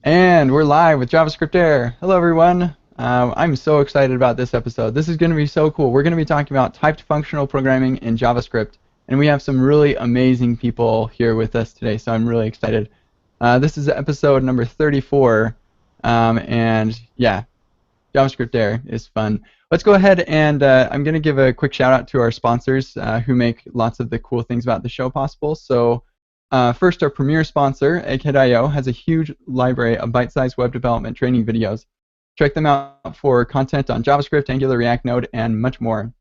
And we're live with JavaScript Air. Hello, everyone. I'm so excited about this episode. This is going to be so cool. We're going to be talking about typed functional programming in JavaScript, and we have some really amazing people here with us today, so I'm really excited. This is episode number 34, and yeah, JavaScript Air is fun. Let's go ahead and I'm going to give a quick shout out to our sponsors who make lots of the cool things about the show possible. So first, our premier sponsor, Egghead.io, has a huge library of bite-sized web development training videos. Check them out for content on JavaScript, Angular, React, Node, and much more.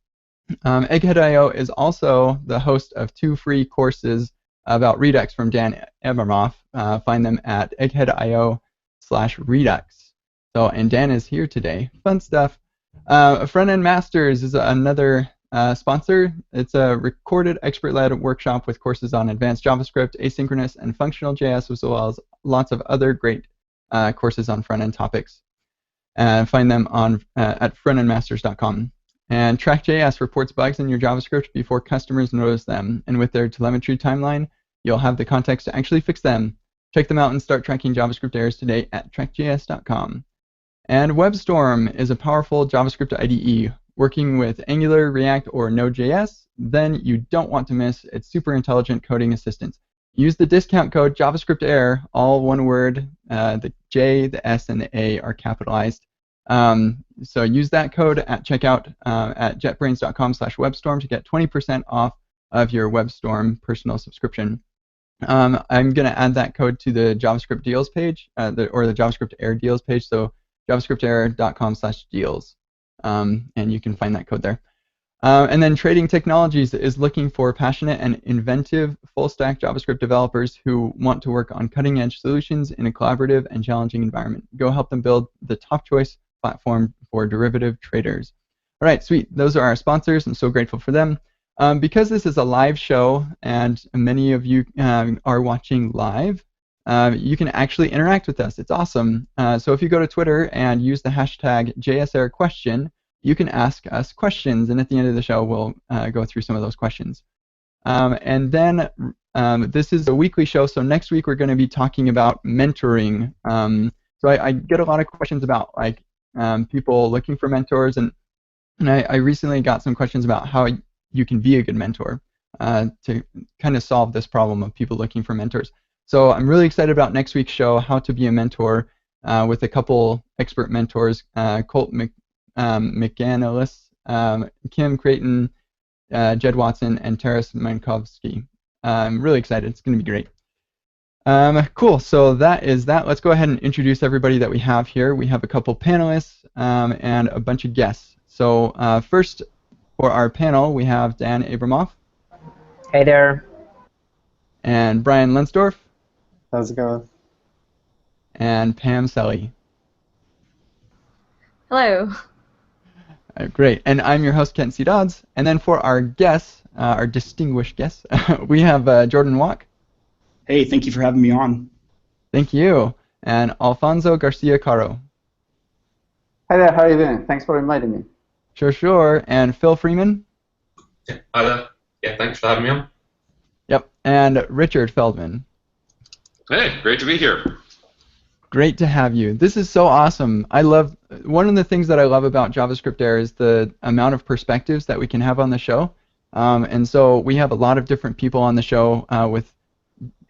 Egghead.io is also the host of 2 free courses about Redux from Dan Abramoff. Find them at egghead.io/Redux. So, and Dan is here today. Fun stuff. Front-End Masters is another sponsor. It's a recorded, expert-led workshop with courses on advanced JavaScript, asynchronous, and functional JS, as well as lots of other great courses on front-end topics. Find them on at frontendmasters.com. And Track.js reports bugs in your JavaScript before customers notice them. And with their telemetry timeline, you'll have the context to actually fix them. Check them out and start tracking JavaScript errors today at trackjs.com. And WebStorm is a powerful JavaScript IDE. Working with Angular, React, or Node.js, then you don't want to miss its super intelligent coding assistance. Use the discount code JavaScriptAir, all one word. The J, the S, and the A are capitalized. So use that code at checkout at jetbrains.com/webstorm to get 20% off of your WebStorm personal subscription. I'm going to add that code to the JavaScript deals page, or the JavaScript Air deals page, so javascriptair.com/deals. And you can find that code there. And then Trading Technologies is looking for passionate and inventive full-stack JavaScript developers who want to work on cutting-edge solutions in a collaborative and challenging environment. Go help them build the top choice platform for derivative traders. All right, sweet. Those are our sponsors. I'm so grateful for them. Because this is a live show and many of you are watching live, you can actually interact with us. It's awesome. So if you go to Twitter and use the hashtag JSAirQuestion, you can ask us questions, and at the end of the show, we'll go through some of those questions. And then this is a weekly show, so next week we're going to be talking about mentoring. So I get a lot of questions about like people looking for mentors, and I recently got some questions about how you can be a good mentor to kind of solve this problem of people looking for mentors. So I'm really excited about next week's show, How to Be a Mentor, with a couple expert mentors, Colt McAnalis, Kim Creighton, Jed Watson, and Taras Mankovsky. I'm really excited. It's going to be great. Cool. So that is that. Let's go ahead and introduce everybody that we have here. We have a couple panelists and a bunch of guests. So first, for our panel, we have Dan Abramoff. Hey there. And Brian Lensdorf. How's it going? And Pam Selly. Hello. Great. And I'm your host, Kent C. Dodds. And then for our guests, our distinguished guests, we have Jordan Walk. Hey, thank you for having me on. Thank you. And Alfonso Garcia Caro. Hi there, how are you doing? Thanks for inviting me. Sure. And Phil Freeman. Yeah, hi there. Yeah, thanks for having me on. Yep. And Richard Feldman. Hey, great to be here. Great to have you. This is so awesome. One of the things that I love about JavaScript Air is the amount of perspectives that we can have on the show. And so we have a lot of different people on the show with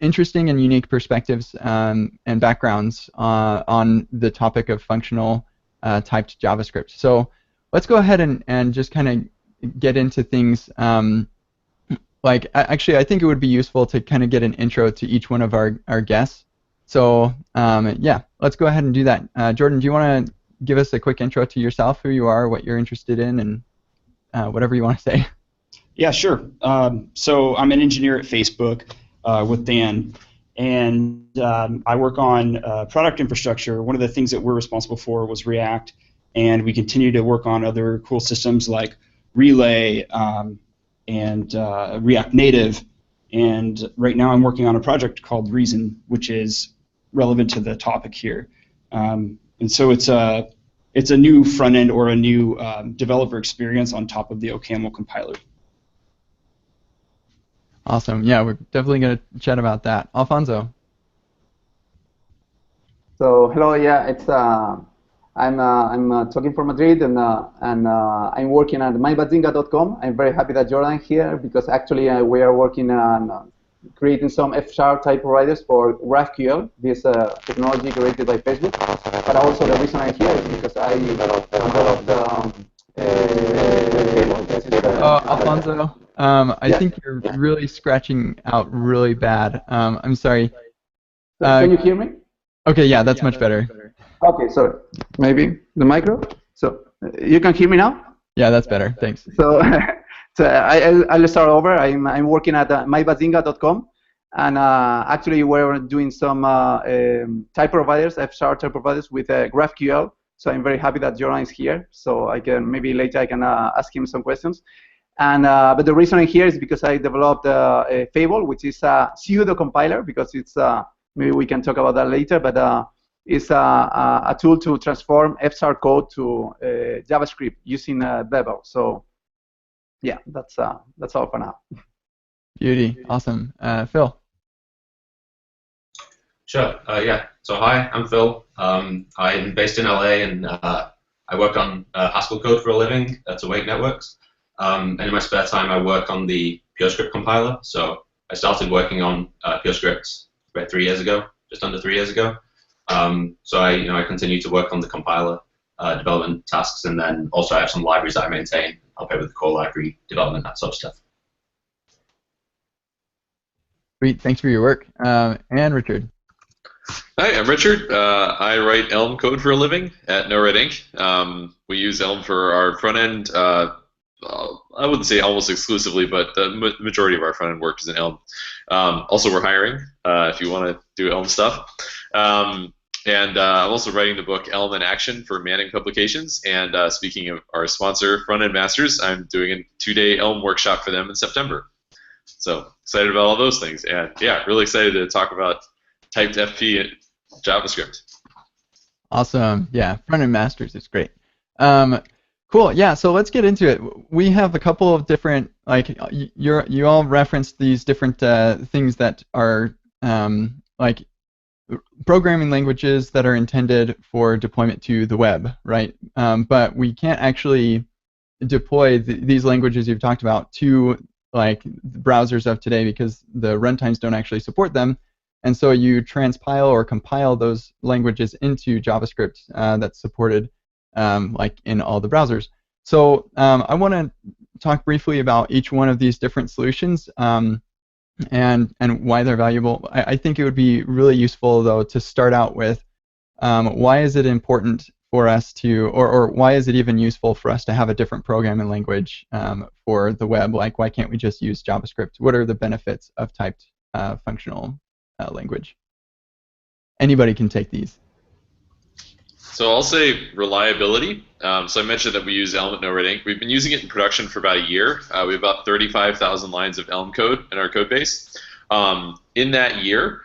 interesting and unique perspectives and backgrounds on the topic of functional typed JavaScript. So let's go ahead and just kind of get into things. Actually, I think it would be useful to kind of get an intro to each one of our guests. So, yeah, let's go ahead and do that. Jordan, do you want to give us a quick intro to yourself, who you are, what you're interested in, and whatever you want to say? Yeah, sure. So I'm an engineer at Facebook with Dan, and I work on product infrastructure. One of the things that we're responsible for was React, and we continue to work on other cool systems like Relay and React Native. And right now I'm working on a project called Reason, which is relevant to the topic here. And so it's a new front end or a new developer experience on top of the OCaml compiler. Awesome. Yeah, we're definitely going to chat about that. Alfonso. So hello, yeah, it's I'm talking from Madrid, and I'm working at mybazinga.com. I'm very happy that Jordan is here because actually we are working on creating some F# type providers for GraphQL, this technology created by Facebook. But also the reason I'm here is because I developed Alfonso, I think you're really scratching out really bad. I'm sorry. Can you hear me? Okay, yeah, that's much better. Okay, sorry. Maybe the micro. So you can hear me now? Yeah, that's better. Thanks. So, I'll start over. I'm working at mybazinga.com, and actually we're doing some type providers, F# type providers with GraphQL. So I'm very happy that Jordan is here. So maybe later I can ask him some questions. And but the reason I'm here is because I developed a Fable, which is a pseudo compiler, because it's maybe we can talk about that later, but it's a tool to transform F# code to JavaScript using Babel. So yeah, that's all for now. Beauty, awesome. Phil. Sure. Yeah. So hi, I'm Phil. I'm based in LA, and I work on Haskell code for a living at Awake Networks. And in my spare time, I work on the PureScript compiler. So I started working on PureScript about 3 years ago, just under 3 years ago. So I continue to work on the compiler development tasks, and then also I have some libraries that I maintain. I'll play with the core library development, that sort of stuff. Sweet, thanks for your work. And Richard. Hi, I'm Richard. I write Elm code for a living at NoRed Inc. We use Elm for our front end. I wouldn't say almost exclusively, but the majority of our front end work is in Elm. Also, we're hiring if you want to do Elm stuff. And I'm also writing the book Elm in Action for Manning Publications. And speaking of our sponsor, Front End Masters, I'm doing a 2-day Elm workshop for them in September. So excited about all those things. And yeah, really excited to talk about typed FP and JavaScript. Awesome. Yeah, Front End Masters is great. Cool. Yeah. So let's get into it. We have a couple of different, like you all referenced these different things that are like programming languages that are intended for deployment to the web, right? But we can't actually deploy these languages you've talked about to like the browsers of today because the runtimes don't actually support them. And so you transpile or compile those languages into JavaScript that's supported like in all the browsers. So I want to talk briefly about each one of these different solutions and why they're valuable. I think it would be really useful, though, to start out with why is it important for us to, or why is it even useful for us to have a different programming language for the web? Like, why can't we just use JavaScript? What are the benefits of typed functional language? Anybody can take these. So I'll say reliability. So I mentioned that we use Elm at NoRed Inc. We've been using it in production for about a year. We have about 35,000 lines of Elm code in our code base. In that year,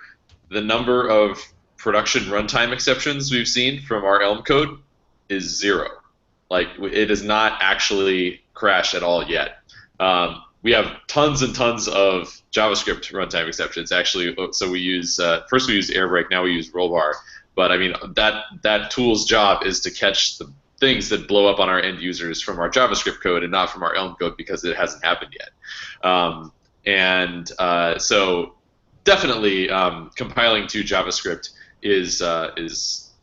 the number of production runtime exceptions we've seen from our Elm code is 0. Like, it has not actually crashed at all yet. We have tons and tons of JavaScript runtime exceptions. Actually, so we use first we use Airbrake, now we use Rollbar. But I mean, that tool's job is to catch the things that blow up on our end users from our JavaScript code and not from our Elm code because it hasn't happened yet. So definitely compiling to JavaScript is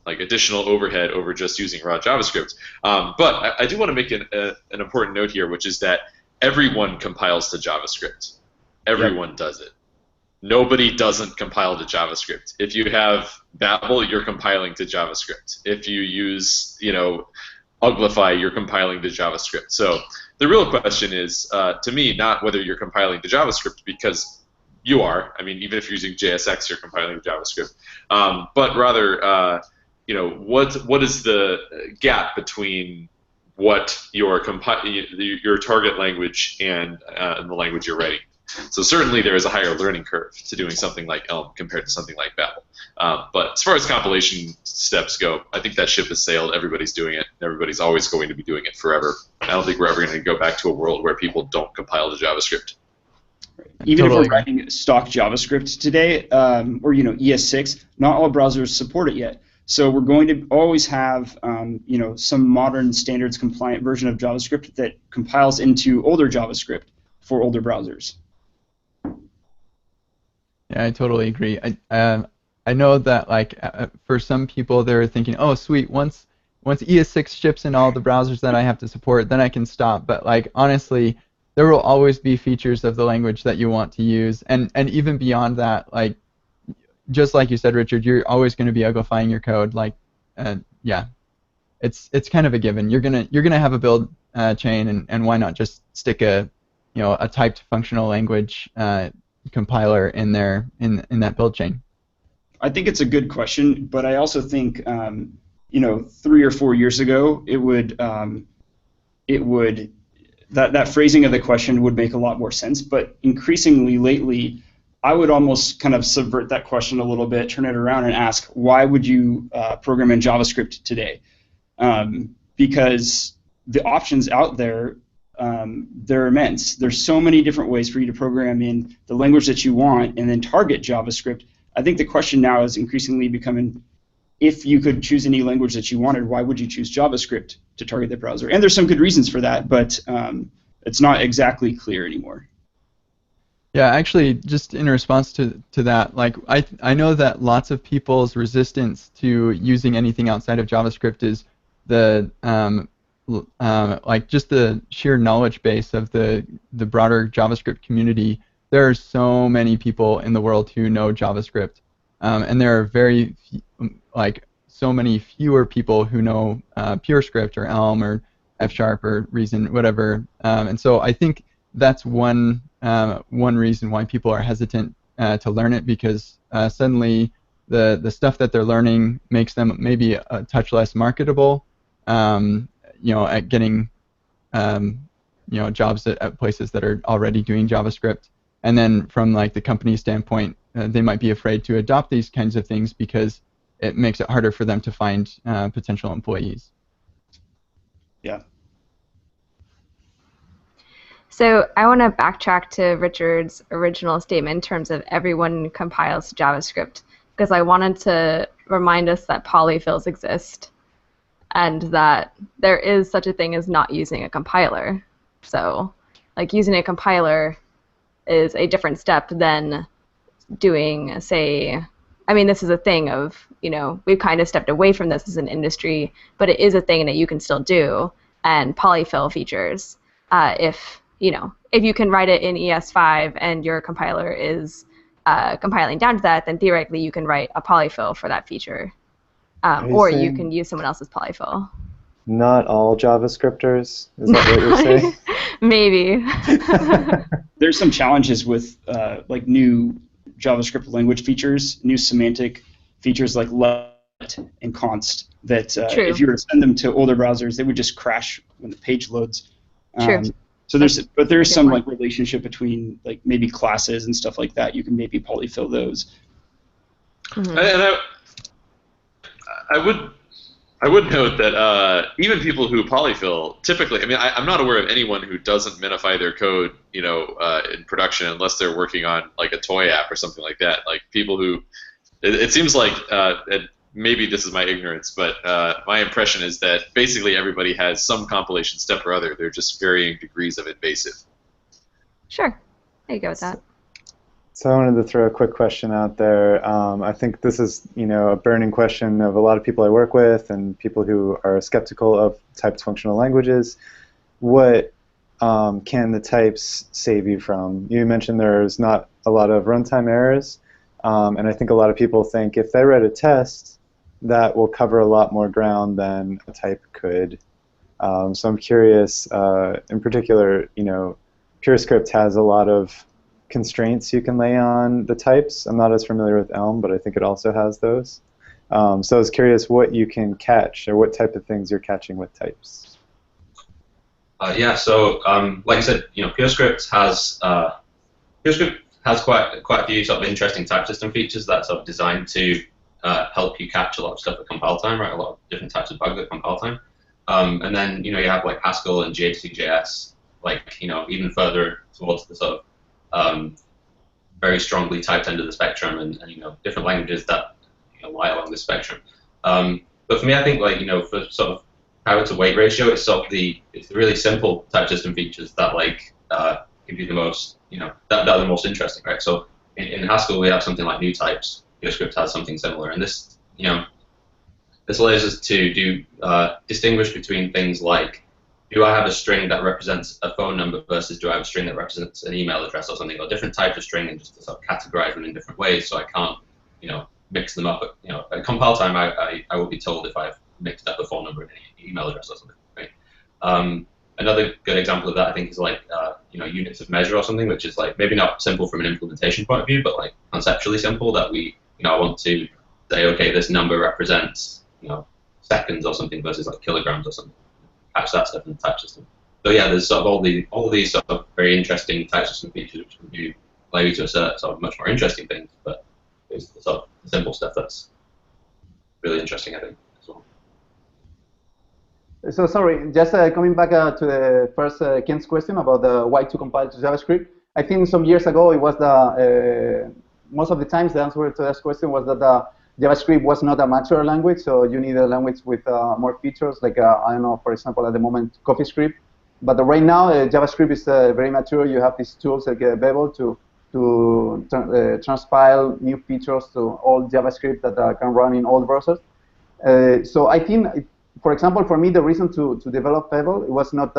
like additional overhead over just using raw JavaScript. But I do want to make an important note here, which is that everyone compiles to JavaScript. Everyone does it. Nobody doesn't compile to JavaScript. If you have Babel, you're compiling to JavaScript. If you use, Uglify, you're compiling to JavaScript. So the real question is, to me, not whether you're compiling to JavaScript, because you are. I mean, even if you're using JSX, you're compiling to JavaScript. But rather, what is the gap between what your target language and the language you're writing? So certainly there is a higher learning curve to doing something like Elm compared to something like Babel. But as far as compilation steps go, I think that ship has sailed. Everybody's doing it. Everybody's always going to be doing it forever. I don't think we're ever going to go back to a world where people don't compile to JavaScript. Even Totally. if we're writing stock JavaScript today, or ES6, not all browsers support it yet. So we're going to always have some modern standards compliant version of JavaScript that compiles into older JavaScript for older browsers. Yeah, I totally agree. I know that like for some people they're thinking, oh sweet, once ES6 ships in all the browsers that I have to support, then I can stop. But like honestly, there will always be features of the language that you want to use, and even beyond that, like just like you said, Richard, you're always going to be uglifying your code. Like, yeah, it's kind of a given. You're gonna have a build chain, and why not just stick a typed functional language compiler in there in that build chain? I think it's a good question, but I also think 3 or 4 years ago it would that phrasing of the question would make a lot more sense. But increasingly lately, I would almost kind of subvert that question a little bit, turn it around, and ask, why would you program in JavaScript today? Because the options out there, they're immense. There's so many different ways for you to program in the language that you want and then target JavaScript. I think the question now is increasingly becoming, if you could choose any language that you wanted, why would you choose JavaScript to target the browser? And there's some good reasons for that, but it's not exactly clear anymore. Yeah, actually, just in response to that, like I know that lots of people's resistance to using anything outside of JavaScript is the like just the sheer knowledge base of the broader JavaScript community. There are so many people in the world who know JavaScript, and there are so many fewer people who know PureScript or Elm or F# or Reason, whatever. And so I think that's one reason why people are hesitant to learn it, because suddenly the stuff that they're learning makes them maybe a touch less marketable, at getting jobs at places that are already doing JavaScript. And then from like the company standpoint, they might be afraid to adopt these kinds of things because it makes it harder for them to find potential employees. Yeah. So I want to backtrack to Richard's original statement in terms of everyone compiles JavaScript, because I wanted to remind us that polyfills exist and that there is such a thing as not using a compiler. So like using a compiler is a different step than doing, say, I mean, this is a thing of, we've kind of stepped away from this as an industry, but it is a thing that you can still do. And polyfill features, if you can write it in ES5 and your compiler is compiling down to that, then theoretically you can write a polyfill for that feature. Or you can use someone else's polyfill. Not all JavaScripters? Is that what you're saying? Maybe. There's some challenges with like new JavaScript language features, new semantic features like let and const that if you were to send them to older browsers, they would just crash when the page loads. True. So there's some like relationship between like maybe classes and stuff like that. You can maybe polyfill those. Mm-hmm. And I would note that even people who polyfill typically, I mean, I'm not aware of anyone who doesn't minify their code, in production unless they're working on like a toy app or something like that. Like people who, it seems like, and maybe this is my ignorance, but my impression is that basically everybody has some compilation step or other. They're just varying degrees of invasive. Sure, I go with that. So I wanted to throw a quick question out there. I think this is, a burning question of a lot of people I work with and people who are skeptical of typed functional languages. What can the types save you from? You mentioned there's not a lot of runtime errors, and I think a lot of people think if they write a test, that will cover a lot more ground than a type could. So I'm curious, in particular, PureScript has a lot of constraints you can lay on the types. I'm not as familiar with Elm, but I think it also has those. So I was curious what you can catch or what type of things you're catching with types. Yeah, so like I said, PureScript has quite a few sort of interesting type system features that are designed to help you catch a lot of stuff at compile time, right? A lot of different types of bugs at compile time. And then you have like Haskell and J2JS, like even further towards the sort of very strongly typed end of the spectrum, and different languages that lie along the spectrum. But for me, I think like for sort of power to weight ratio, it's sort of it's the really simple type system features that like give you the most that are the most interesting, right? So in Haskell we have something like new types. JavaScript has something similar, and this this allows us to do distinguish between things like, do I have a string that represents a phone number versus do I have a string that represents an email address or something, or different types of string, and just to sort of categorize them in different ways so I can't mix them up. At compile time I will be told if I've mixed up a phone number and an email address or something. Right? Another good example of that I think is like units of measure or something, which is like maybe not simple from an implementation point of view, but like conceptually simple, that we I want to say, okay, this number represents seconds or something versus like kilograms or something. Patch that stuff in the type system. So yeah, there's sort of all these sort of very interesting type system features which can allow you to assert sort of much more interesting things, but it's the sort of simple stuff that's really interesting, I think, as well. So sorry, just coming back to the first Ken's question about the why to compile to JavaScript. I think some years ago it was most of the times the answer to that question was that JavaScript was not a mature language, so you need a language with more features, like I don't know, for example, at the moment, CoffeeScript. But right now, JavaScript is very mature. You have these tools like Babel to transpile new features to all JavaScript that can run in all browsers. So I think, for example, for me, the reason to develop Babel, it was not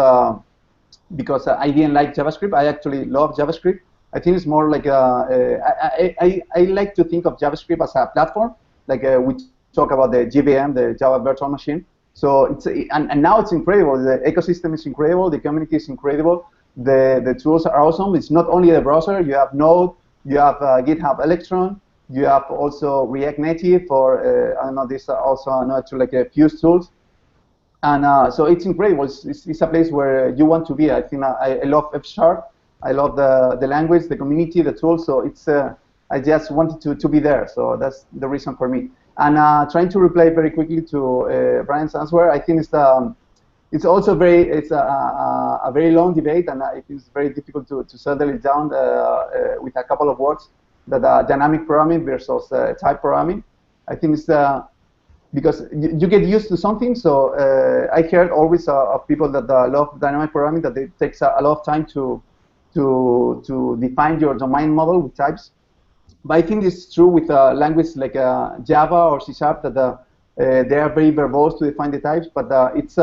because I didn't like JavaScript. I actually love JavaScript. I think it's more like I like to think of JavaScript as a platform. Like we talk about the JVM, the Java Virtual Machine. So and now it's incredible. The ecosystem is incredible. The community is incredible. The tools are awesome. It's not only the browser. You have Node. You have GitHub Electron. You have also React Native, or I don't know, this also not to like Fuse tools. And so it's incredible. It's a place where you want to be. I think I love F#. I love the language, the community, the tools. So it's I just wanted to be there. So that's the reason for me. And trying to reply very quickly to Brian's answer, I think it's also a very long debate, and it is very difficult to settle it down with a couple of words. That dynamic programming versus type programming. I think it's because you get used to something. So I heard always of people that love dynamic programming, that it takes a lot of time to define your domain model with types. But I think it's true with languages like Java or C# that they are very verbose to define the types. But it's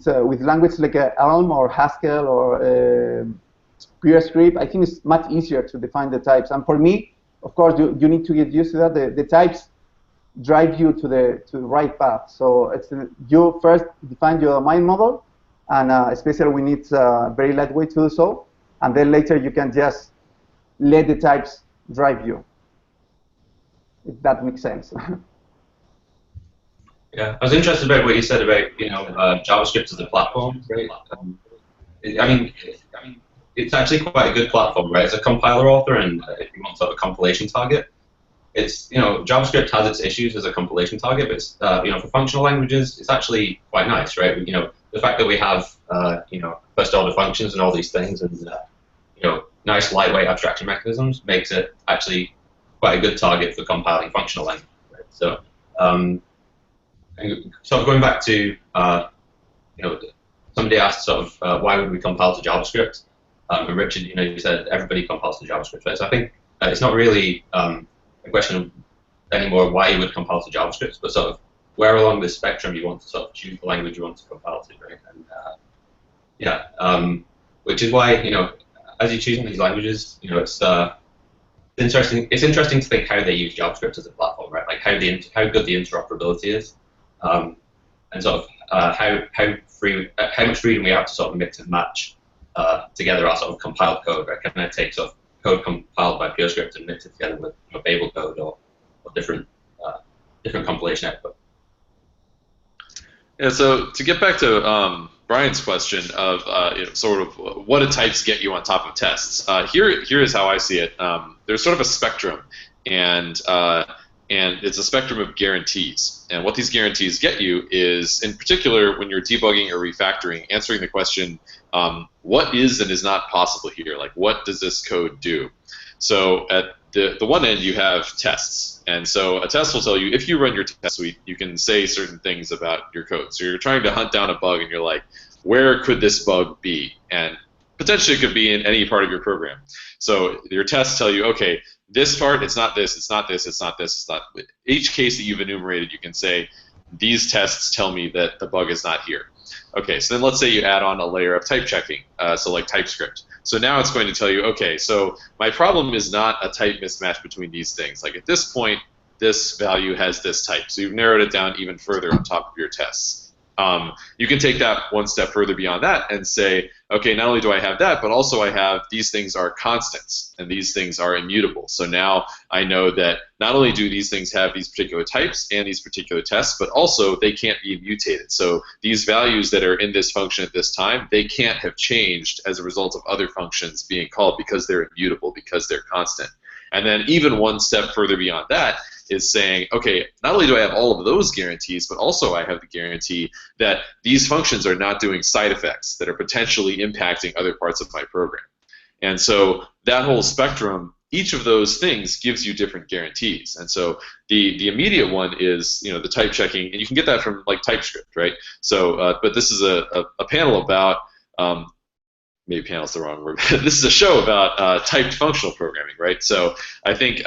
with languages like Elm or Haskell or PureScript, I think it's much easier to define the types. And for me, of course, you need to get used to that. The types drive you to the right path. So you first define your domain model, and especially when it's very lightweight to do so. And then later you can just let the types drive you, if that makes sense. Yeah, I was interested about what you said about JavaScript as a platform, right? I mean, it's actually quite a good platform, right? It's a compiler author, and if you want sort of a compilation target, it's JavaScript has its issues as a compilation target, but it's, for functional languages, it's actually quite nice, right? The fact that we have first order functions and all these things, and nice lightweight abstraction mechanisms makes it actually quite a good target for compiling functional language. Right? So, sort of going back to somebody asked sort of why would we compile to JavaScript, and Richard, you said everybody compiles to JavaScript, right? So I think it's not really a question of anymore why you would compile to JavaScript, but sort of where along the spectrum you want to sort of choose the language you want to compile to, right? And which is why as you're choosing these languages, it's interesting. It's interesting to think how they use JavaScript as a platform, right? Like how good the interoperability is, and sort of how much freedom we have to sort of mix and match together our sort of compiled code, right? Can I take sort of code compiled by PureScript and mix it together with Babel code or different compilation output? Yeah. So to get back to Brian's question of sort of what do types get you on top of tests? Here is how I see it. There's sort of a spectrum, and it's a spectrum of guarantees. And what these guarantees get you is, in particular, when you're debugging or refactoring, answering the question, what is and is not possible here? Like, what does this code do? So at the one end you have tests, and so a test will tell you, if you run your test suite, you can say certain things about your code. So you're trying to hunt down a bug, and you're like, where could this bug be? And potentially it could be in any part of your program. So your tests tell you, okay, this part, it's not this, it's not this, it's not this, it's not. Each case that you've enumerated, you can say, these tests tell me that the bug is not here. Okay, so then let's say you add on a layer of type checking, so like TypeScript. So now it's going to tell you, okay, so my problem is not a type mismatch between these things. Like at this point, this value has this type. So you've narrowed it down even further on top of your tests. You can take that one step further beyond that and say, okay, not only do I have that, but also I have these things are constants and these things are immutable. So now I know that not only do these things have these particular types and these particular tests, but also they can't be mutated. So these values that are in this function at this time, they can't have changed as a result of other functions being called because they're immutable, because they're constant. And then even one step further beyond that is saying, okay, not only do I have all of those guarantees, but also I have the guarantee that these functions are not doing side effects that are potentially impacting other parts of my program. And so that whole spectrum, each of those things gives you different guarantees. And so the immediate one is, you know, the type checking, and you can get that from like TypeScript, right? So, but this is a panel about maybe panel's the wrong word. This is a show about typed functional programming, right? So I think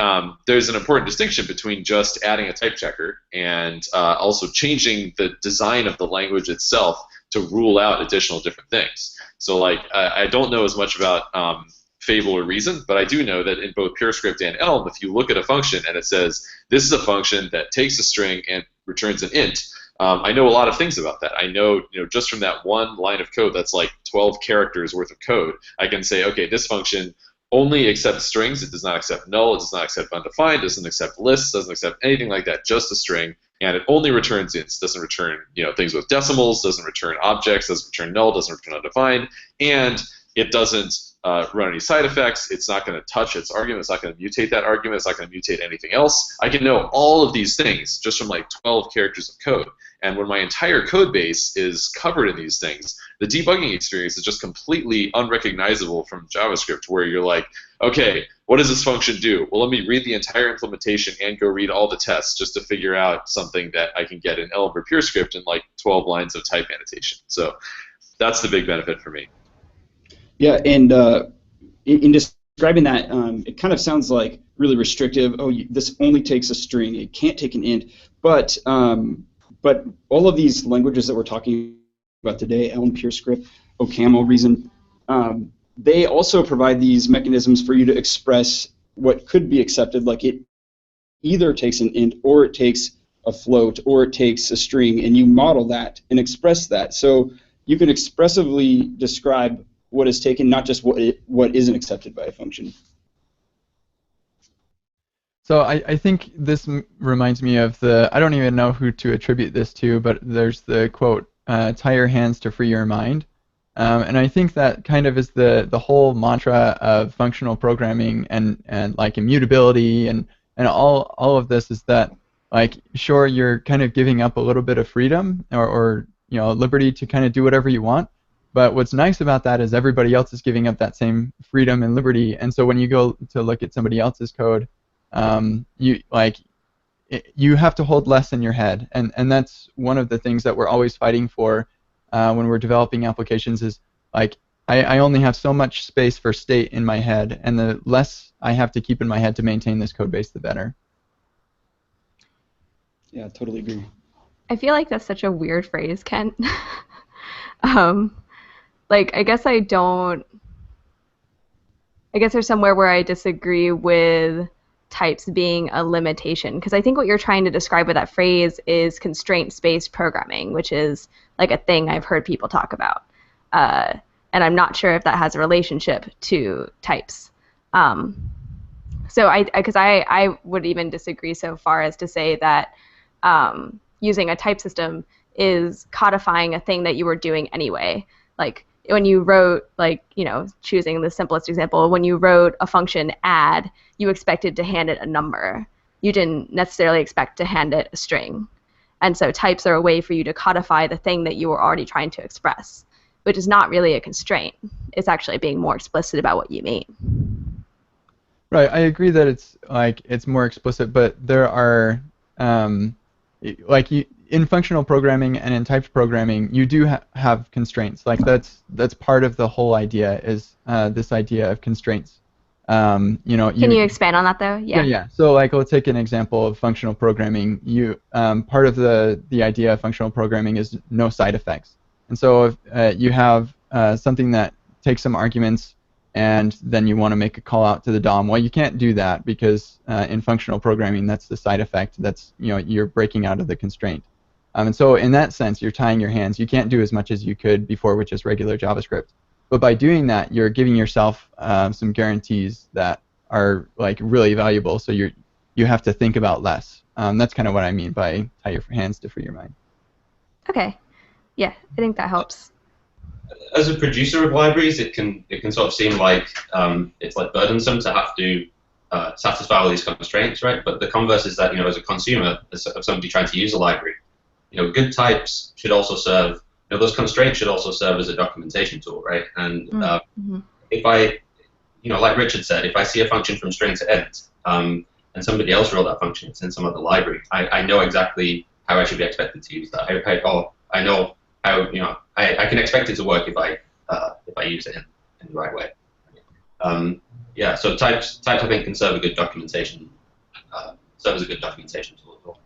there's an important distinction between just adding a type checker and also changing the design of the language itself to rule out additional different things. So like I don't know as much about Fable or Reason, but I do know that in both PureScript and Elm, if you look at a function and it says this is a function that takes a string and returns an int, I know a lot of things about that. I know, just from that one line of code that's like 12 characters worth of code, I can say, okay, this function only accepts strings. It does not accept null. It does not accept undefined. It doesn't accept lists. Doesn't accept anything like that. Just a string, and it only returns ints. Doesn't return things with decimals. Doesn't return objects. Doesn't return null. Doesn't return undefined, and it doesn't run any side effects. It's not going to touch its argument. It's not going to mutate that argument. It's not going to mutate anything else. I can know all of these things just from like 12 characters of code. And when my entire code base is covered in these things, the debugging experience is just completely unrecognizable from JavaScript, where you're like, okay, what does this function do? Well, let me read the entire implementation and go read all the tests just to figure out something that I can get in Elm or PureScript in like 12 lines of type annotation. So that's the big benefit for me. Yeah, and in describing that, it kind of sounds like really restrictive. Oh, this only takes a string. It can't take an int. But all of these languages that we're talking about today, Elm, PureScript, OCaml, Reason, they also provide these mechanisms for you to express what could be accepted, like it either takes an int, or it takes a float, or it takes a string, and you model that and express that. So you can expressively describe what is taken, not just what isn't accepted by a function. So I think this reminds me of I don't even know who to attribute this to, but there's the quote, tie your hands to free your mind. And I think that kind of is the whole mantra of functional programming and like immutability and all of this is that, like, sure, you're kind of giving up a little bit of freedom or liberty to kind of do whatever you want. But what's nice about that is everybody else is giving up that same freedom and liberty. And so when you go to look at somebody else's code, you have to hold less in your head, and that's one of the things that we're always fighting for when we're developing applications. Is like I only have so much space for state in my head, and the less I have to keep in my head to maintain this code base, the better. Yeah, totally agree. I feel like that's such a weird phrase, Kent. Like, I guess there's somewhere where I disagree with types being a limitation, because I think what you're trying to describe with that phrase is constraint-based programming, which is like a thing I've heard people talk about, and I'm not sure if that has a relationship to types. So I would even disagree so far as to say that using a type system is codifying a thing that you were doing anyway. Like when you wrote, choosing the simplest example, when you wrote a function add, you expected to hand it a number. You didn't necessarily expect to hand it a string. And so types are a way for you to codify the thing that you were already trying to express, which is not really a constraint. It's actually being more explicit about what you mean. Right, I agree that it's more explicit, but there are in functional programming and in typed programming, you do have constraints. Like that's part of the whole idea is this idea of constraints. Can you expand on that though? Yeah. Yeah. So let's take an example of functional programming. Part of the idea of functional programming is no side effects. And so if you have something that takes some arguments and then you want to make a call out to the DOM, well, you can't do that because in functional programming, that's the side effect. That's you're breaking out of the constraint. And so in that sense, you're tying your hands. You can't do as much as you could before with just regular JavaScript. But by doing that, you're giving yourself some guarantees that are really valuable. So you have to think about less. That's kind of what I mean by tie your hands to free your mind. Okay. Yeah, I think that helps. As a producer of libraries, it can sort of seem like it's burdensome to have to satisfy all these constraints, right? But the converse is that as a consumer of somebody trying to use a library, good types should also serve. Those constraints should also serve as a documentation tool, right? And if I, like Richard said, if I see a function from string to end, and somebody else wrote that function, it's in some other library, I know exactly how I should be expected to use that. I know how I can expect it to work if I use it in the right way. Yeah, so types I think can serve a good documentation, serve as a good documentation tool as well.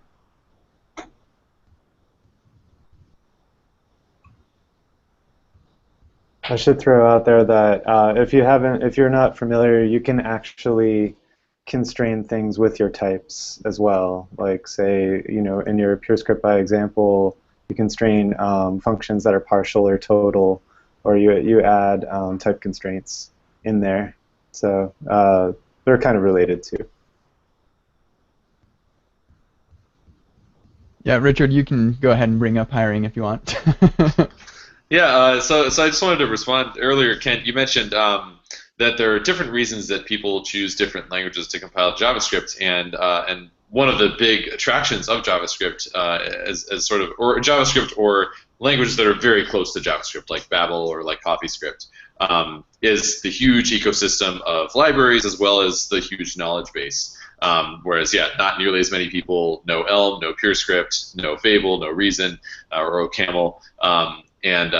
I should throw out there that if you're not familiar, you can actually constrain things with your types as well. Like say, in your PureScript by example, you constrain functions that are partial or total, or you add type constraints in there. So they're kind of related too. Yeah, Richard, you can go ahead and bring up hiring if you want. Yeah, so I just wanted to respond earlier, Kent. You mentioned that there are different reasons that people choose different languages to compile JavaScript, and one of the big attractions of JavaScript as sort of or JavaScript or languages that are very close to JavaScript, like Babel or like CoffeeScript, is the huge ecosystem of libraries as well as the huge knowledge base. Whereas, yeah, not nearly as many people know Elm, know PureScript, know Fable, know Reason, or OCaml. And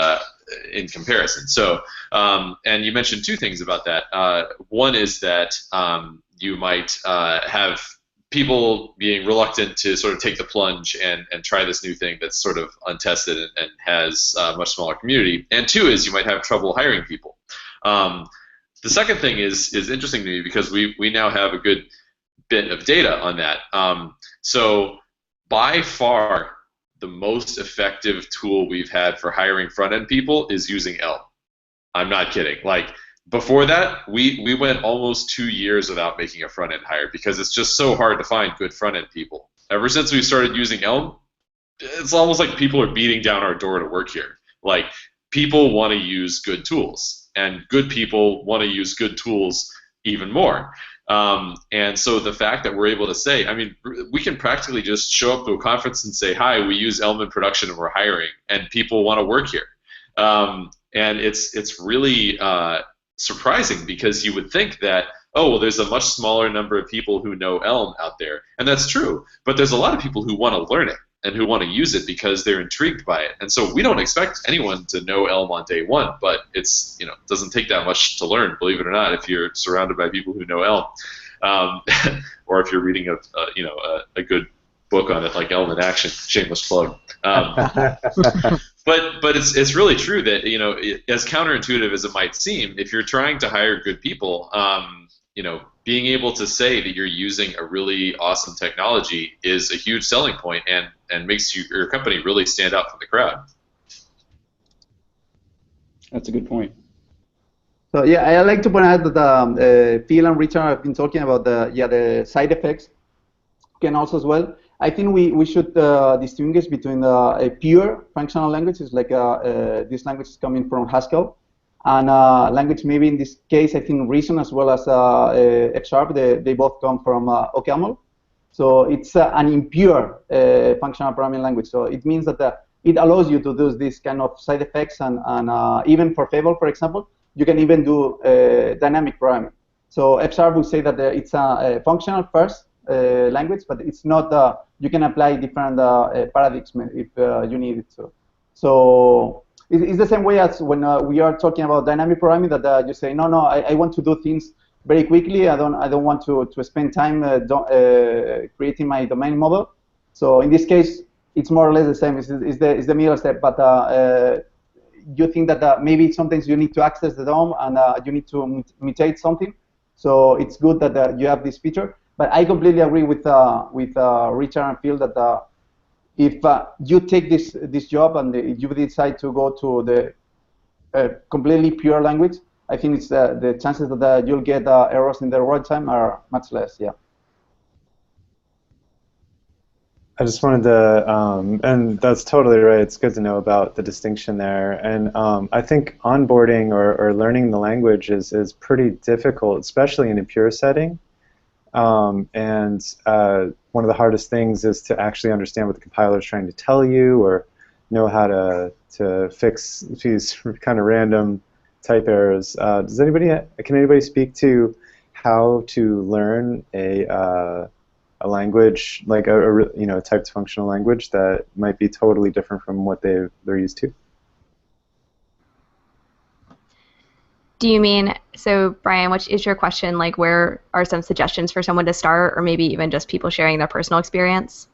in comparison. So, and you mentioned two things about that. One is that you might have people being reluctant to sort of take the plunge and try this new thing that's sort of untested and has a much smaller community. And two is you might have trouble hiring people. The second thing is interesting to me because we now have a good bit of data on that. So by far, the most effective tool we've had for hiring front-end people is using Elm. I'm not kidding. Before that, we went almost 2 years without making a front-end hire because it's just so hard to find good front-end people. Ever since we started using Elm, it's almost like people are beating down our door to work here. People want to use good tools, and good people want to use good tools even more. And so the fact that we're able to say, we can practically just show up to a conference and say, hi, we use Elm in production and we're hiring, and people want to work here. And it's really surprising because you would think that, oh, well, there's a much smaller number of people who know Elm out there, and that's true. But there's a lot of people who want to learn it and who want to use it because they're intrigued by it. And so we don't expect anyone to know Elm on day one, but it's doesn't take that much to learn, believe it or not, if you're surrounded by people who know Elm, or if you're reading a good book on it like Elm in Action. Shameless plug. But it's really true that as counterintuitive as it might seem, if you're trying to hire good people, being able to say that you're using a really awesome technology is a huge selling point and makes your company really stand out from the crowd. That's a good point. So yeah, I like to point out that Phil and Richard have been talking about the side effects can also as well. I think we should distinguish between a pure functional languages like this language is coming from Haskell, and language maybe in this case I think Reason as well as F#, they both come from OCaml. So it's an impure functional programming language. So it means that it allows you to do this kind of side effects, and even for Fable, for example, you can even do dynamic programming. So F# would say that it's a functional first language, but it's not. You can apply different paradigms if you need it to. So it's the same way as when we are talking about dynamic programming, that you say, no, I want to do things very quickly. I don't want to spend time creating my domain model. So in this case, it's more or less the same. It's the middle step, but you think that maybe sometimes you need to access the DOM and you need to mutate something. So it's good that you have this feature. But I completely agree with Richard and Phil that if you take this job and you decide to go to the completely pure language, I think it's the chances that you'll get errors in the runtime are much less. Yeah. I just wanted to, and that's totally right. It's good to know about the distinction there. And I think onboarding or learning the language is pretty difficult, especially in a pure setting. And one of the hardest things is to actually understand what the compiler is trying to tell you, or know how to fix these kind of random type errors. Can anybody speak to how to learn a language, like a typed functional language that might be totally different from what they're used to? Do you mean, so Brian, which is your question, like where are some suggestions for someone to start, or maybe even just people sharing their personal experience?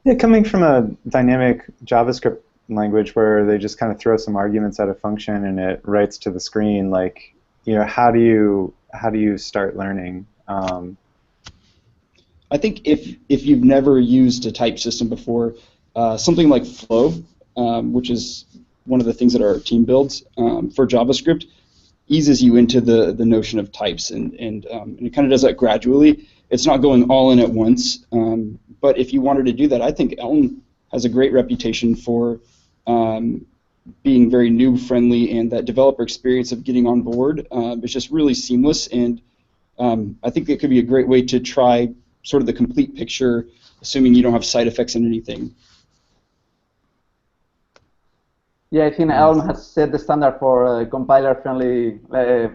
Yeah, coming from a dynamic JavaScript language where they just kind of throw some arguments at a function and it writes to the screen, like, how do you start learning? I think if you've never used a type system before, something like Flow, which is one of the things that our team builds for JavaScript, eases you into the notion of types, and it kind of does that gradually. It's not going all in at once, but if you wanted to do that, I think Elm has a great reputation for being very noob-friendly, and that developer experience of getting on board is just really seamless, and I think it could be a great way to try sort of the complete picture, assuming you don't have side effects in anything. Yeah, I think Elm has set the standard for compiler-friendly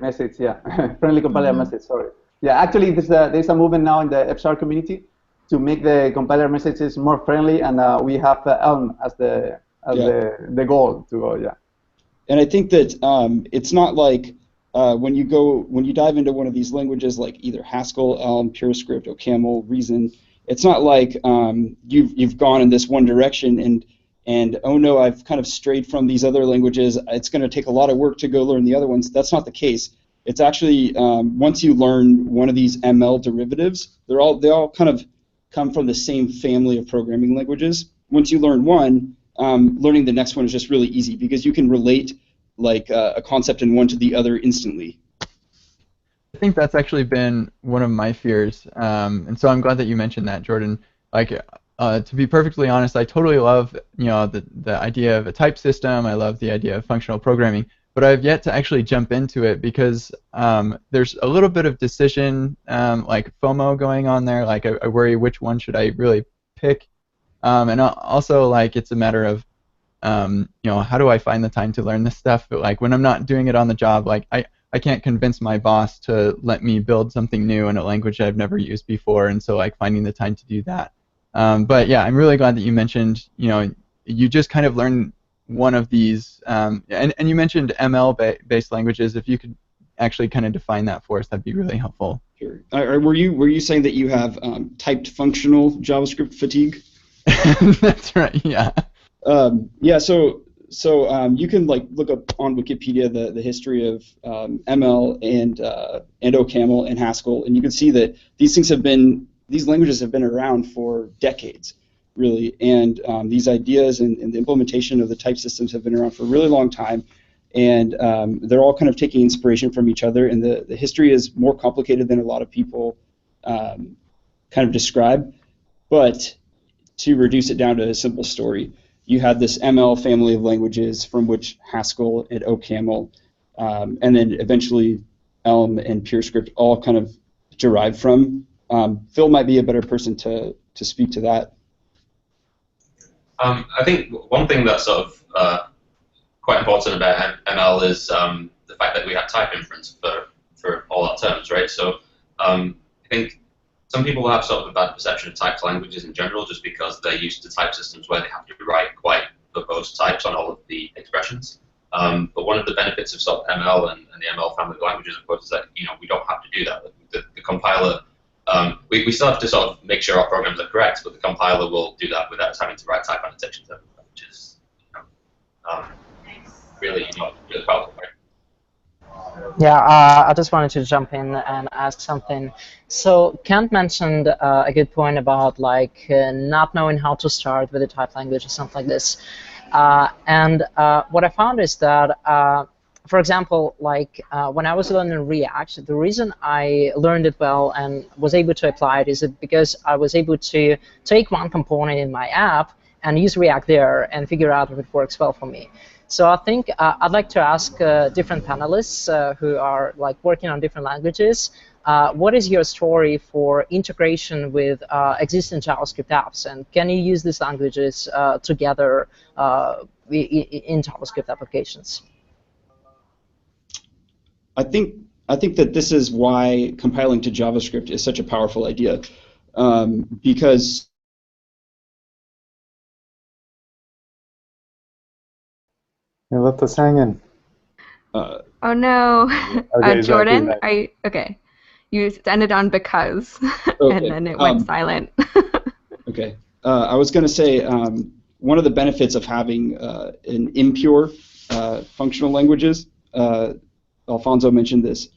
message. Yeah, friendly compiler message. Sorry. Yeah, actually, there's a movement now in the F# community to make the compiler messages more friendly, and we have Elm as the goal to go. Yeah. And I think that it's not like when you dive into one of these languages like either Haskell, Elm, PureScript, OCaml, Reason, it's not like you've gone in this one direction and oh no, I've kind of strayed from these other languages. It's going to take a lot of work to go learn the other ones. That's not the case. It's actually once you learn one of these ML derivatives, they all kind of come from the same family of programming languages. Once you learn one, learning the next one is just really easy because you can relate like a concept in one to the other instantly. I think that's actually been one of my fears, and so I'm glad that you mentioned that, Jordan. Like, to be perfectly honest, I totally love the idea of a type system. I love the idea of functional programming, but I've yet to actually jump into it because there's a little bit of decision like FOMO going on there. Like I worry which one should I really pick, and also like it's a matter of how do I find the time to learn this stuff? But like when I'm not doing it on the job, like I can't convince my boss to let me build something new in a language I've never used before, and so like finding the time to do that. But yeah, I'm really glad that you mentioned, you just kind of learn one of these, and you mentioned ML-based languages. If you could actually kind of define that for us, that'd be really helpful. Sure. Were you saying that you have typed functional JavaScript fatigue? That's right. Yeah. Yeah. So you can like look up on Wikipedia the history of ML and OCaml and Haskell, and you can see that these languages have been around for decades, really, and these ideas and the implementation of the type systems have been around for a really long time, and they're all kind of taking inspiration from each other, and the history is more complicated than a lot of people kind of describe, but to reduce it down to a simple story, you had this ML family of languages from which Haskell and OCaml, and then eventually Elm and PureScript all kind of derived from. Phil might be a better person to speak to that. I think one thing that's sort of quite important about ML is the fact that we have type inference for all our terms, right? So I think some people have sort of a bad perception of typed languages in general just because they're used to type systems where they have to write quite verbose types on all of the expressions. But one of the benefits of sort of ML and the ML family of languages, of course, is that we don't have to do that. The compiler, we still have to sort of make sure our programs are correct, but the compiler will do that without us having to write type annotations everywhere, which is really really powerful. Right? Yeah, I just wanted to jump in and ask something. So Kent mentioned a good point about not knowing how to start with a type language or something like this. And what I found is that, for example, when I was learning React, the reason I learned it well and was able to apply it is because I was able to take one component in my app and use React there and figure out if it works well for me. So I think I'd like to ask different panelists who are working on different languages, what is your story for integration with existing JavaScript apps, and can you use these languages together in JavaScript applications? I think that this is why compiling to JavaScript is such a powerful idea, because You left us hanging. Oh no. Okay, Jordan, Zach, are you okay? You ended on because, Okay, and then it went silent. Okay. I was going to say one of the benefits of having an impure functional languages, Alfonso mentioned this,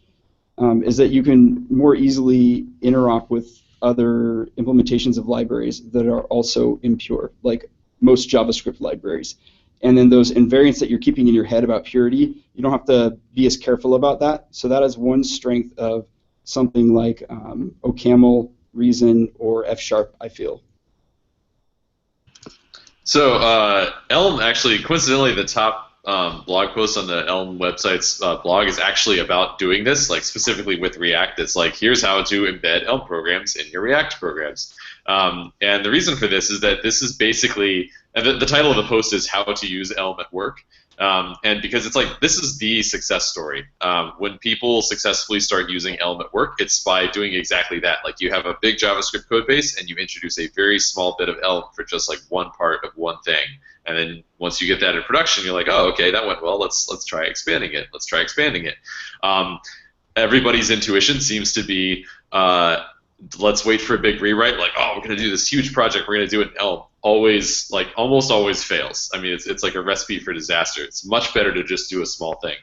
is that you can more easily interop with other implementations of libraries that are also impure, like most JavaScript libraries. And then those invariants that you're keeping in your head about purity, you don't have to be as careful about that. So that is one strength of something like OCaml, Reason, or F#, I feel. So Elm, actually, coincidentally, the top blog post on the Elm website's blog is actually about doing this, specifically with React. It's here's how to embed Elm programs in your React programs. And the reason for this is that this is basically, and the title of the post is How to Use Elm at Work. And because it's this is the success story. When people successfully start using Elm at work, it's by doing exactly that. You have a big JavaScript code base and you introduce a very small bit of Elm for just one part of one thing. And then once you get that in production, you're oh, okay, that went well. Let's try expanding it. Let's try expanding it. Everybody's intuition seems to be, let's wait for a big rewrite. Oh, we're going to do this huge project. We're going to do it in Elm. Always, almost always fails. I mean, it's like a recipe for disaster. It's much better to just do a small thing.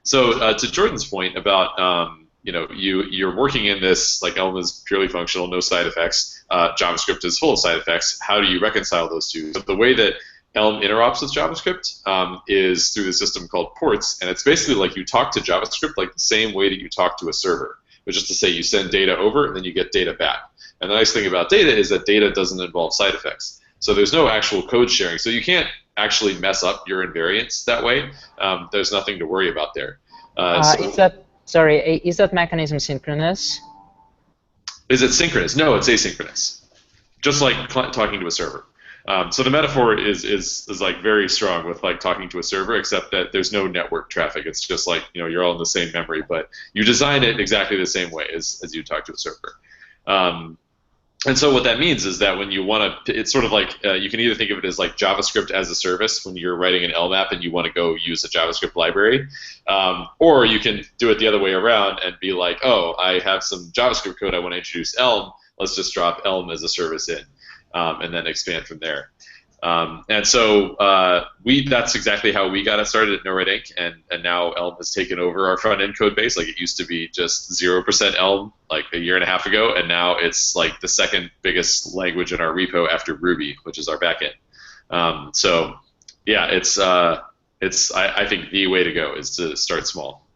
So to Jordan's point about, you're working in this, Elm is purely functional, no side effects. JavaScript is full of side effects. How do you reconcile those two? So the way that Elm interops with JavaScript is through the system called ports, and it's basically you talk to JavaScript the same way that you talk to a server, which is to say you send data over and then you get data back. And the nice thing about data is that data doesn't involve side effects. So there's no actual code sharing. So you can't actually mess up your invariants that way. There's nothing to worry about there. Is that mechanism synchronous? Is it synchronous? No, it's asynchronous. Just like talking to a server. So the metaphor is very strong with talking to a server, except that there's no network traffic. It's just you're all in the same memory, but you design it exactly the same way as you talk to a server. And so what that means is that when you want to, it's sort of you can either think of it as JavaScript as a service when you're writing an Elm app and you want to go use a JavaScript library, or you can do it the other way around and be oh, I have some JavaScript code I want to introduce Elm. Let's just drop Elm as a service in, and then expand from there. And so that's exactly how we got it started at NoRed Inc. And now Elm has taken over our front end code base. It used to be just 0% Elm a year and a half ago, and now it's the second biggest language in our repo after Ruby, which is our backend. So yeah, it's I think the way to go is to start small.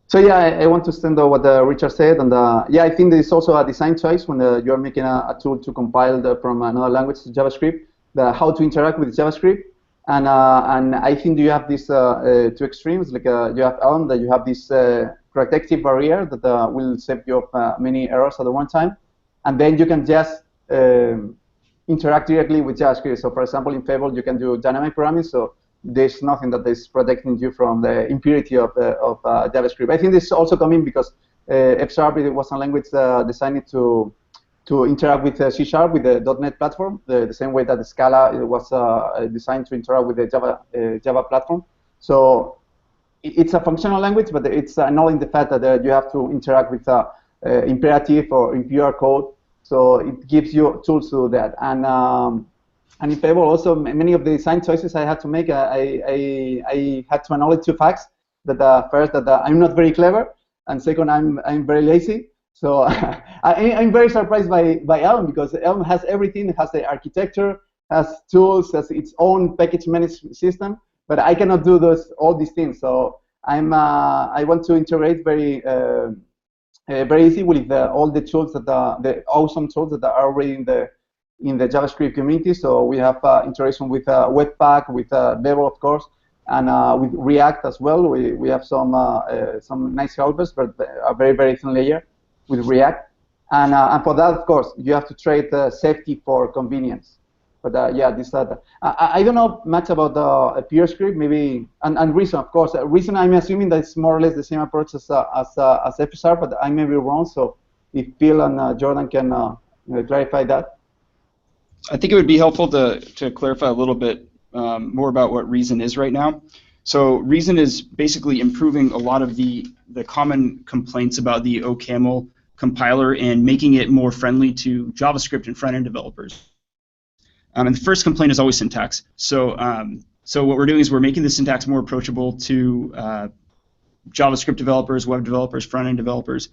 So yeah, I want to stand on what Richard said, and yeah, I think there is also a design choice when you're making a tool to compile from another language to JavaScript, how to interact with JavaScript, and I think you have these two extremes, you have Elm, that you have this protective barrier that will save you of many errors at the one time, and then you can just interact directly with JavaScript. So for example, in Fable, you can do dynamic programming, so there's nothing that is protecting you from the impurity of JavaScript. I think this is also coming because F# was a language designed to interact with C#, with the .NET platform, the same way that the Scala was designed to interact with the Java platform. So it's a functional language, but it's annulling the fact that you have to interact with imperative or impure code. So it gives you tools to do that. And in Pebble, also many of the design choices I had to make, I had to acknowledge two facts: that first, that I'm not very clever, and second, I'm very lazy. So I'm very surprised by Elm, because Elm has everything. It has the architecture, has tools, has its own package management system, but I cannot do all these things. So I want to integrate very easy with all the tools the awesome tools that are already in the JavaScript community. So we have integration with Webpack, with Babel, of course, and with React as well. We have some nice helpers, but a very thin layer with React. And for that, of course, you have to trade safety for convenience. But yeah, I don't know much about the PureScript, maybe, and Reason, of course. Reason, I'm assuming that it's more or less the same approach as F#, but I may be wrong. So if Phil and Jordan can clarify that. I think it would be helpful to clarify a little bit more about what Reason is right now. So Reason is basically improving a lot of the common complaints about the OCaml compiler and making it more friendly to JavaScript and front-end developers. And the first complaint is always syntax. So what we're doing is we're making the syntax more approachable to JavaScript developers, web developers, front-end developers.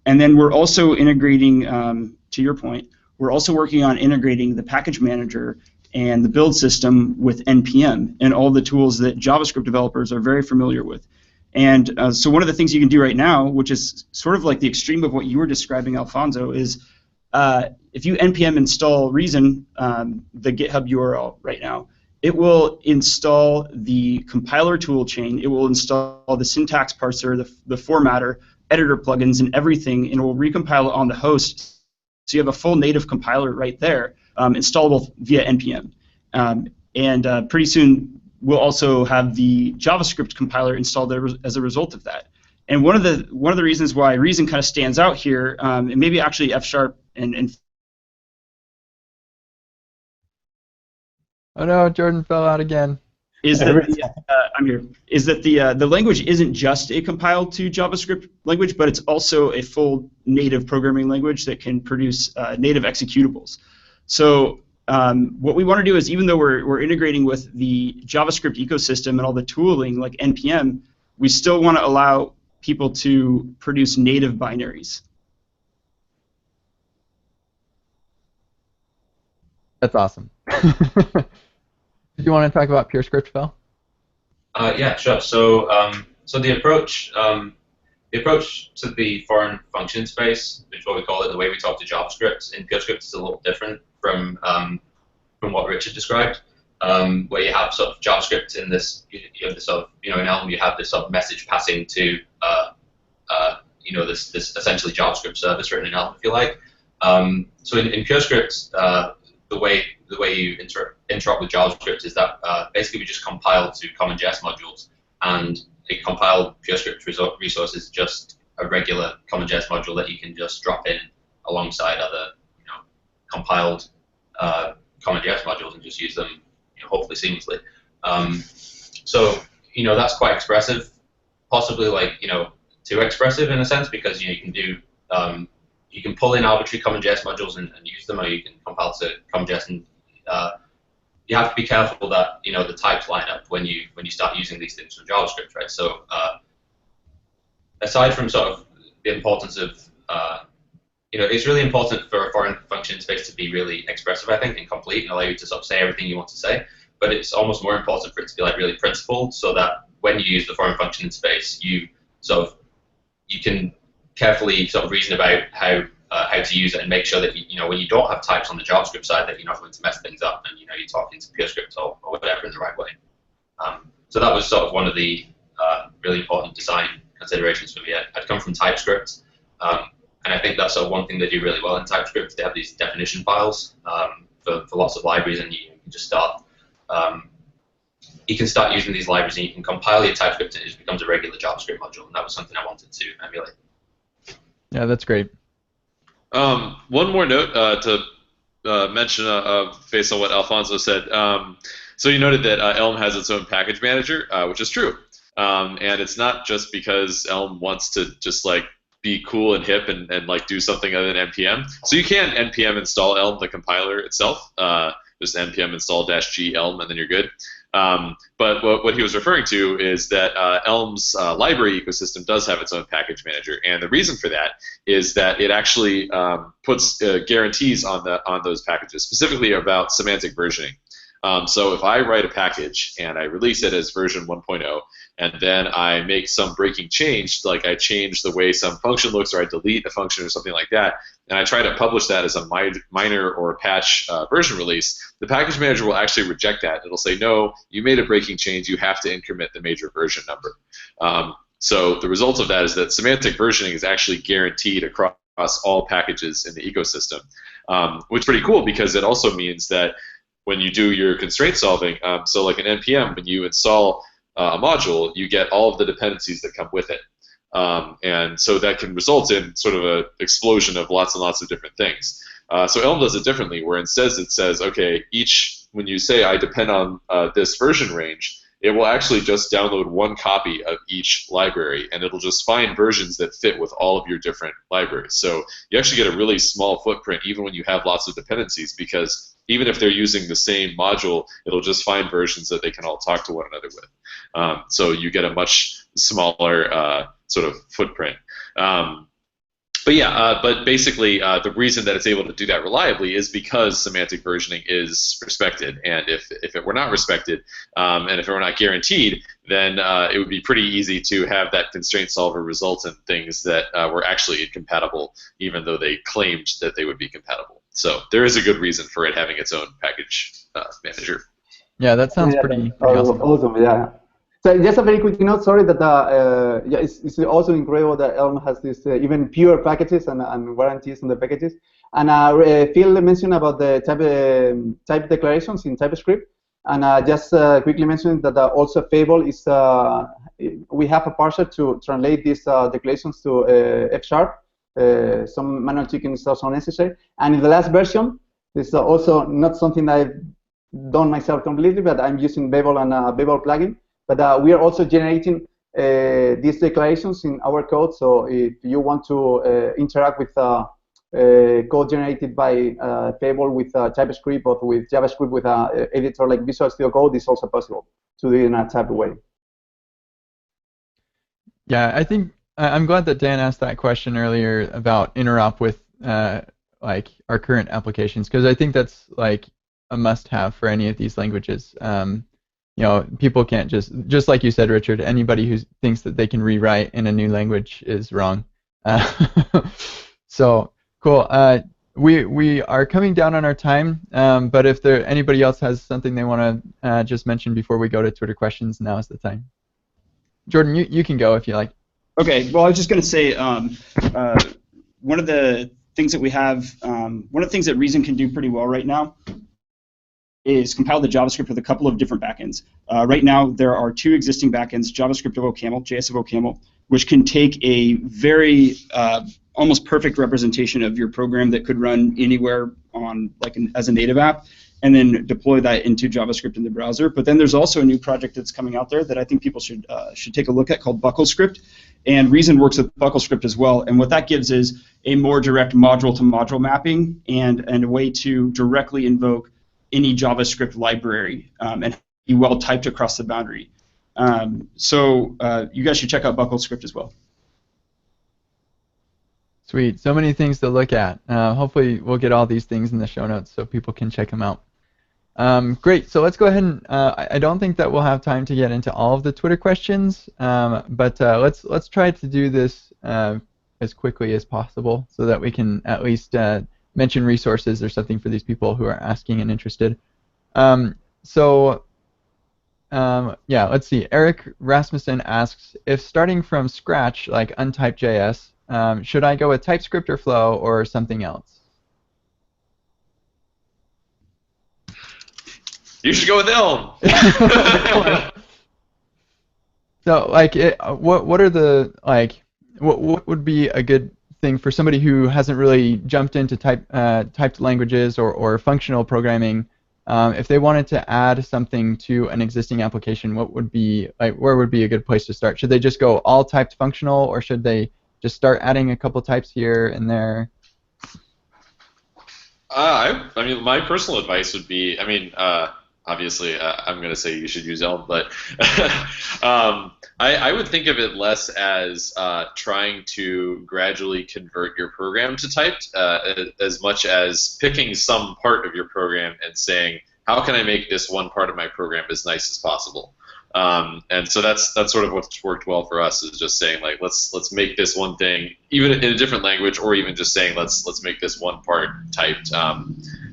And then we're also integrating, to your point, we're also working on integrating the package manager and the build system with NPM and all the tools that JavaScript developers are very familiar with. And so one of the things you can do right now, which is sort of like the extreme of what you were describing, Alfonso, is if you npm install Reason, the GitHub URL right now, it will install the compiler toolchain, it will install the syntax parser, the formatter, editor plugins, and everything, and it will recompile it on the host. So you have a full native compiler right there, installable via npm. And pretty soon we'll also have the JavaScript compiler installed there as a result of that. And one of the reasons why Reason kind of stands out here, and maybe actually F# and oh no, Jordan fell out again. Is that I'm here? Is that the language isn't just a compiled to JavaScript language, but it's also a full native programming language that can produce native executables. So what we want to do is, even though we're integrating with the JavaScript ecosystem and all the tooling like npm, we still want to allow people to produce native binaries. That's awesome. Do you want to talk about PureScript, Phil? Yeah, sure. So, so the approach to the foreign function space, which is what we call it, the way we talk to JavaScript in PureScript, is a little different from what Richard described, where you have sort of JavaScript in this, you have this sort of, in Elm you have this sort of message passing to, this essentially JavaScript service written in Elm, if you like. So in PureScript, the way you interact with JavaScript is that basically we just compile to CommonJS modules, and a compiled PureScript resource is just a regular CommonJS module that you can just drop in alongside other compiled CommonJS modules and just use them hopefully seamlessly. So that's quite expressive, possibly too expressive in a sense, because you can do you can pull in arbitrary CommonJS modules and use them, or you can compile to CommonJS, and you have to be careful that the types line up when you start using these things from JavaScript, right? So aside from sort of the importance of it's really important for a foreign function space to be really expressive, I think, and complete, and allow you to sort of say everything you want to say. But it's almost more important for it to be really principled, so that when you use the foreign function space, you can carefully sort of reason about how to use it, and make sure that when you don't have types on the JavaScript side, that you're not going to mess things up, and you're talking to PureScript or whatever in the right way. So that was sort of one of the really important design considerations for me. I'd come from TypeScript, and I think that's sort of one thing they do really well in TypeScript. They have these definition files for lots of libraries, and you can just start you can start using these libraries and you can compile your TypeScript and it just becomes a regular JavaScript module. And that was something I wanted to emulate. Yeah, that's great. One more note to mention based on what Alfonso said. So you noted that Elm has its own package manager, which is true. And it's not just because Elm wants to just like be cool and hip and like do something other than npm. So you can npm install Elm, the compiler itself. Just npm install -g Elm, and then you're good. But what he was referring to is that Elm's library ecosystem does have its own package manager, and the reason for that is that it actually puts guarantees on those packages, specifically about semantic versioning. So if I write a package and I release it as version 1.0, and then I make some breaking change, like I change the way some function looks, or I delete a function or something like that, and I try to publish that as a minor or patch version release, the package manager will actually reject that. It'll say, no, you made a breaking change, you have to increment the major version number. So the result of that is that semantic versioning is actually guaranteed across all packages in the ecosystem, which is pretty cool because it also means that when you do your constraint solving, so like an npm, when you install a module, you get all of the dependencies that come with it. And so that can result in sort of an explosion of lots and lots of different things. So Elm does it differently, where instead it says, okay, when you say I depend on this version range, it will actually just download one copy of each library, and it'll just find versions that fit with all of your different libraries. So you actually get a really small footprint even when you have lots of dependencies, because even if they're using the same module, it'll just find versions that they can all talk to one another with. So you get a much smaller sort of footprint. But basically, the reason that it's able to do that reliably is because semantic versioning is respected. And if it were not respected, and if it were not guaranteed, then it would be pretty easy to have that constraint solver result in things that were actually incompatible, even though they claimed that they would be compatible. So there is a good reason for it having its own package manager. Yeah, that sounds pretty awesome. Awesome, yeah. So just a very quick note, sorry, that it's also incredible that Elm has this even pure packages and warranties on the packages. And Phil mentioned about the type declarations in TypeScript, and just quickly mentioning that also Fable is, we have a parser to translate these declarations to F#. Some manual tweaking is also necessary. And in the last version, this is also not something I've done myself completely, but I'm using Babel and Babel plugin. But we are also generating these declarations in our code. So if you want to interact with code generated by Babel with TypeScript or with JavaScript with an editor like Visual Studio Code, it's also possible to do it in a type of way. Yeah, I think I'm glad that Dan asked that question earlier about interop with like our current applications, because I think that's like a must-have for any of these languages. You know, people can't just like you said, Richard, anybody who thinks that they can rewrite in a new language is wrong. So cool. We are coming down on our time, but if anybody else has something they want to just mention before we go to Twitter questions, now is the time. Jordan, you can go if you like. Okay. Well, I was just going to say one of the things that we have, one of the things that Reason can do pretty well right now is compile the JavaScript with a couple of different backends. Right now, there are two existing backends, JavaScript of OCaml, JS of OCaml, which can take a very almost perfect representation of your program that could run anywhere on as a native app, and then deploy that into JavaScript in the browser. But then there's also a new project that's coming out there that I think people should take a look at called BuckleScript, and Reason works with BuckleScript as well. And what that gives is a more direct module-to-module mapping and a way to directly invoke any JavaScript library and be well typed across the boundary. So you guys should check out BuckleScript as well. Sweet. So many things to look at. Hopefully we'll get all these things in the show notes so people can check them out. Great. So let's go ahead and I don't think that we'll have time to get into all of the Twitter questions, but let's try to do this as quickly as possible so that we can at least mention resources or something for these people who are asking and interested. Yeah, let's see. Eric Rasmussen asks, if starting from scratch, like untyped JS, should I go with TypeScript or Flow or something else? You should go with Elm. So, like, what are the what would be a good thing for somebody who hasn't really jumped into typed languages or functional programming? If they wanted to add something to an existing application, what would be where would be a good place to start? Should they just go all typed functional, or should they just start adding a couple types here and there? I mean, my personal advice would be, I mean, obviously, I'm going to say you should use Elm, but I would think of it less as trying to gradually convert your program to typed, as much as picking some part of your program and saying, how can I make this one part of my program as nice as possible? And so that's sort of what's worked well for us, is just saying, like, let's make this one thing even in a different language, or even just saying let's make this one part typed,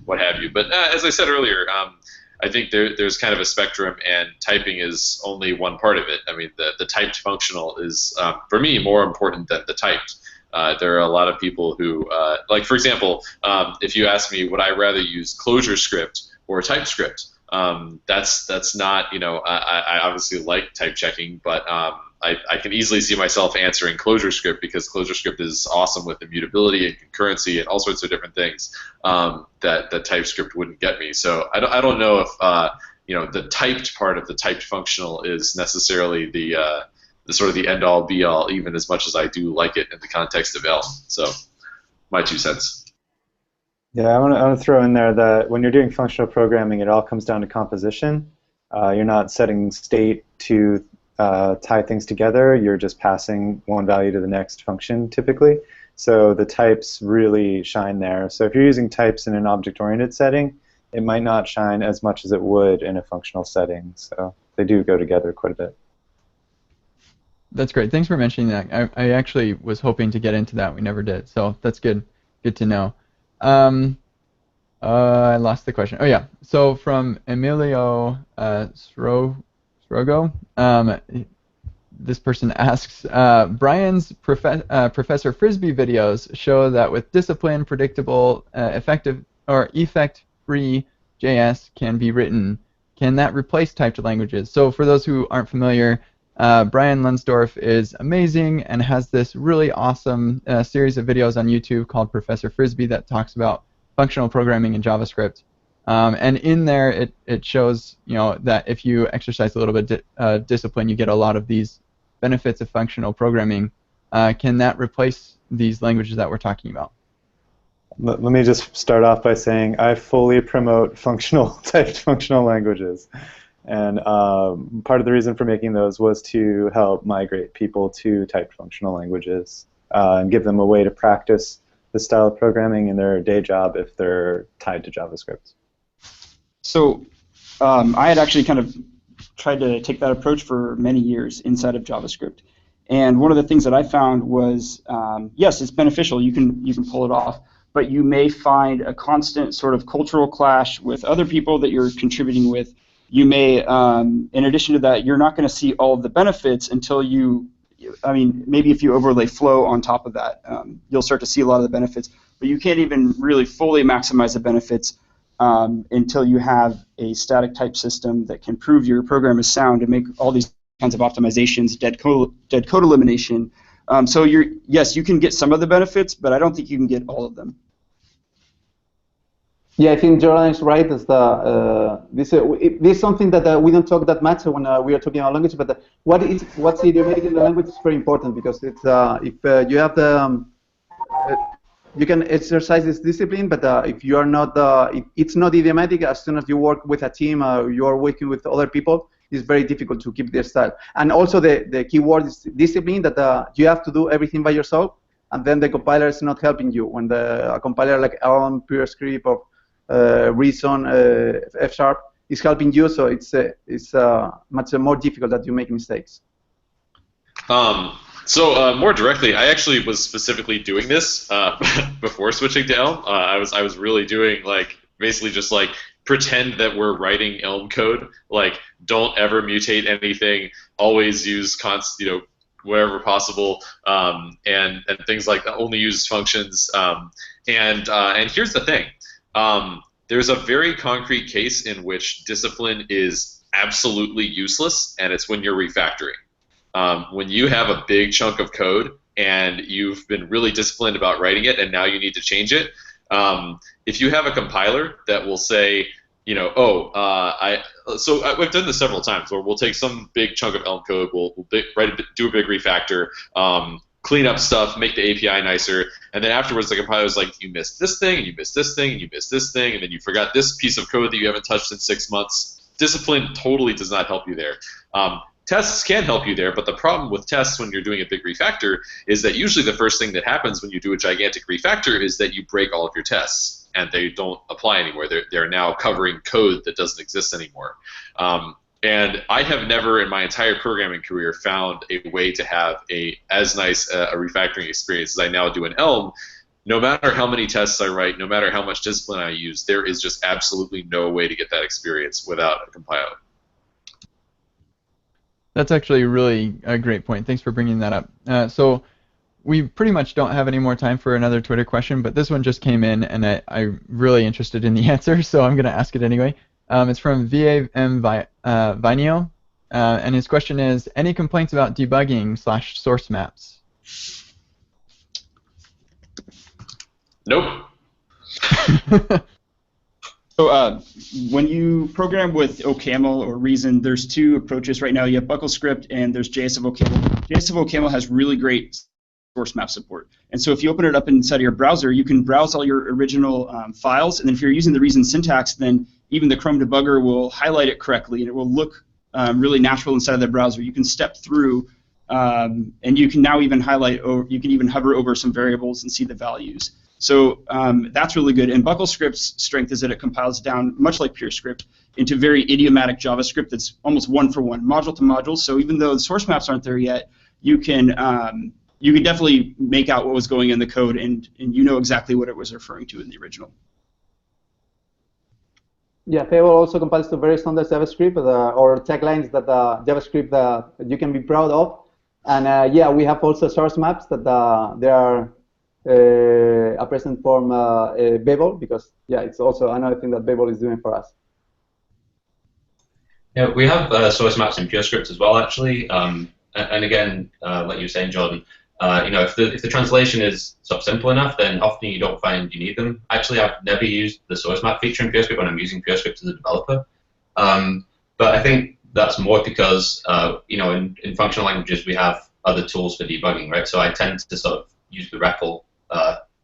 what have you. But as I said earlier, I think there's kind of a spectrum, and typing is only one part of it. I mean, the typed functional is, for me, more important than the typed. There are a lot of people who, like, for example, if you ask me, would I rather use ClojureScript or TypeScript? That's not, you know, I obviously like type checking, but I can easily see myself answering ClojureScript, because ClojureScript is awesome with immutability and concurrency and all sorts of different things that TypeScript wouldn't get me. So I don't know if you know, the typed part of the typed functional is necessarily the sort of the end all be all, even as much as I do like it in the context of Elm. So my 2 cents. Yeah, I want to throw in there that when you're doing functional programming, it all comes down to composition. You're not setting state to tie things together. You're just passing one value to the next function, typically. So the types really shine there. So if you're using types in an object-oriented setting, it might not shine as much as it would in a functional setting. So they do go together quite a bit. That's great. Thanks for mentioning that. I actually was hoping to get into that. We never did. So that's good. Good to know. I lost the question. Oh yeah. So from Emilio Srogo, this person asks, Brian's Professor Frisbee videos show that with discipline, predictable, effective or effect-free JS can be written. Can that replace typed languages? So for those who aren't familiar, Brian Lunsdorf is amazing and has this really awesome series of videos on YouTube called Professor Frisbee that talks about functional programming in JavaScript. And in there, it shows, you know, that if you exercise a little bit discipline, you get a lot of these benefits of functional programming. Can that replace these languages that we're talking about? Let me just start off by saying I fully promote typed functional languages. And part of the reason for making those was to help migrate people to typed functional languages and give them a way to practice this style of programming in their day job if they're tied to JavaScript. So I had actually kind of tried to take that approach for many years inside of JavaScript. And one of the things that I found was, yes, it's beneficial. You can pull it off. But you may find a constant sort of cultural clash with other people that you're contributing with. You may, in addition to that, you're not going to see all of the benefits until I mean, maybe if you overlay flow on top of that, you'll start to see a lot of the benefits. But you can't even really fully maximize the benefits until you have a static type system that can prove your program is sound and make all these kinds of optimizations, dead code elimination. So yes, you can get some of the benefits, but I don't think you can get all of them. Yeah, I think Jordan is right. This is something that we don't talk that much when we are talking about language. But what's idiomatic in the language is very important, because it's if you have the you can exercise this discipline, but if you are not, it's not idiomatic. As soon as you work with a team, you are working with other people, it's very difficult to keep their style. And also the key word is discipline, that you have to do everything by yourself, and then the compiler is not helping you. When a compiler like Elm, PureScript, or Reason, F# is helping you, so it's much more difficult that you make mistakes. So more directly, I actually was specifically doing this before switching to Elm. I was really doing, like, basically just like pretend that we're writing Elm code. Like, don't ever mutate anything. Always use wherever possible, and things like that. Only use functions. And here's the thing. there's a very concrete case in which discipline is absolutely useless, and it's when you're refactoring. When you have a big chunk of code and you've been really disciplined about writing it, and now you need to change it, if you have a compiler that will say, you know, we've done this several times where we'll take some big chunk of Elm code, we'll do a big refactor, clean up stuff, make the API nicer, and then afterwards the compiler's like, you missed this thing, and you missed this thing, and you missed this thing, and then you forgot this piece of code that you haven't touched in 6 months. Discipline totally does not help you there. Tests can help you there, but the problem with tests when you're doing a big refactor is that usually the first thing that happens when you do a gigantic refactor is that you break all of your tests, and they don't apply anymore. They're now covering code that doesn't exist anymore. And I have never in my entire programming career found a way to have as nice a refactoring experience as I now do in Elm. No matter how many tests I write, no matter how much discipline I use, there is just absolutely no way to get that experience without a compiler. That's actually really a great point. Thanks for bringing that up. So we pretty much don't have any more time for another Twitter question, but this one just came in, and I'm really interested in the answer, so I'm going to ask it anyway. It's from VAM Vineo, and his question is, any complaints about debugging / source maps? Nope. So when you program with OCaml or Reason, there's two approaches right now. You have BuckleScript and there's JS of OCaml. JS of OCaml has really great source map support. And so if you open it up inside of your browser, you can browse all your original files, and then if you're using the Reason syntax, then even the Chrome debugger will highlight it correctly, and it will look really natural inside of the browser. You can step through, and you can now even highlight, or you can even hover over some variables and see the values. So that's really good. And BuckleScript's strength is that it compiles down, much like PureScript, into very idiomatic JavaScript that's almost one-for-one, module to module. So even though the source maps aren't there yet, you can definitely make out what was going in the code, and you know exactly what it was referring to in the original. Yeah, Fable also compiles to very standard JavaScript or taglines that JavaScript that you can be proud of. And yeah, we have also source maps that they are a present form Babel, because yeah, it's also another thing that Babel is doing for us. Yeah, we have source maps in PureScript as well, actually. And again, like you were saying, Jordan, you know, if the translation is sort of simple enough, then often you don't find you need them. Actually, I've never used the source map feature in PureScript when I'm using PureScript as a developer. But I think that's more because you know, in functional languages we have other tools for debugging, right? So I tend to sort of use the REPL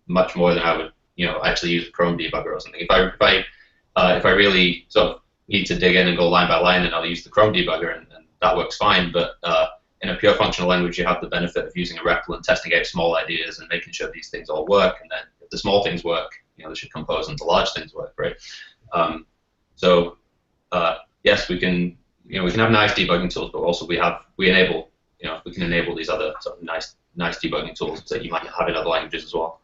much more than I would, you know, actually use a Chrome debugger or something. If I really sort of need to dig in and go line by line, then I'll use the Chrome debugger, and that works fine. But in a pure functional language, you have the benefit of using a REPL and testing out small ideas and making sure these things all work. And then if the small things work, you know, they should compose and the large things work, right? So yes, we can, you know, we can have nice debugging tools, but also we enable, you know, we can enable these other sort of nice debugging tools that you might have in other languages as well.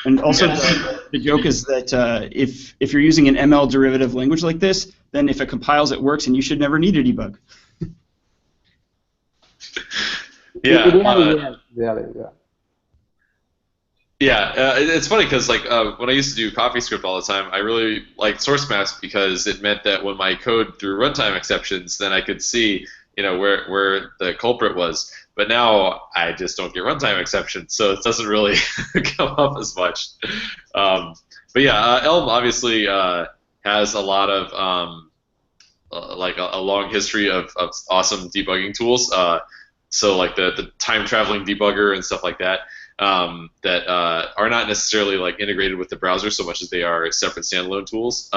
And also, the joke is that if you're using an ML derivative language like this, then if it compiles, it works, and you should never need to debug. Yeah. It's funny because like when I used to do CoffeeScript all the time, I really liked source maps because it meant that when my code threw runtime exceptions, then I could see, you know, where the culprit was. But now I just don't get runtime exceptions, so it doesn't really come up as much. But yeah, Elm obviously has a lot of like a long history of awesome debugging tools. So like the time traveling debugger and stuff like that, that are not necessarily like integrated with the browser so much as they are separate standalone tools.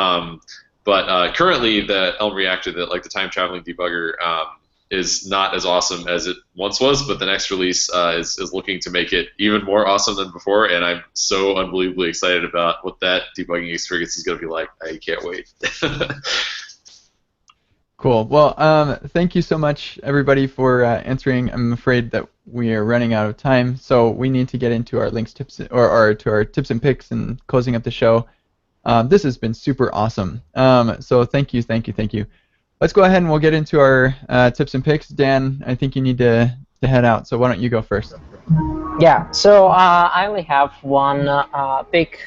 But currently the Elm reactor, that like the time traveling debugger, is not as awesome as it once was, but the next release is looking to make it even more awesome than before, and I'm so unbelievably excited about what that debugging experience is going to be like. I can't wait. Cool. Well, thank you so much, everybody, for answering. I'm afraid that we are running out of time, so we need to get into our links, tips, or to our tips and picks and closing up the show. This has been super awesome. So thank you. Let's go ahead and we'll get into our tips and picks. Dan, I think you need to head out, so why don't you go first? Yeah. So I only have one pick,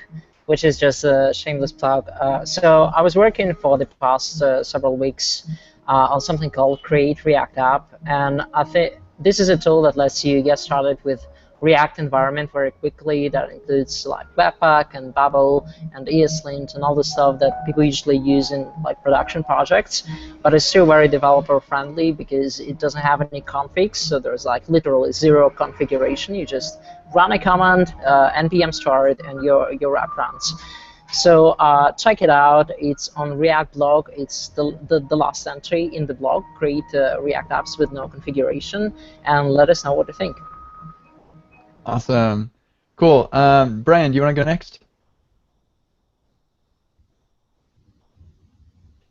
which is just a shameless plug. So I was working for the past several weeks on something called Create React App, and I think this is a tool that lets you get started with React environment very quickly. That includes like Webpack and Babel and ESLint and all the stuff that people usually use in like production projects, but it's still very developer friendly because it doesn't have any configs, so there's like literally zero configuration. You just run a command, npm start, and your app runs. So check it out. It's on React blog. It's the last entry in the blog. Create React apps with no configuration, and let us know what you think. Awesome. Cool. Brian, do you want to go next?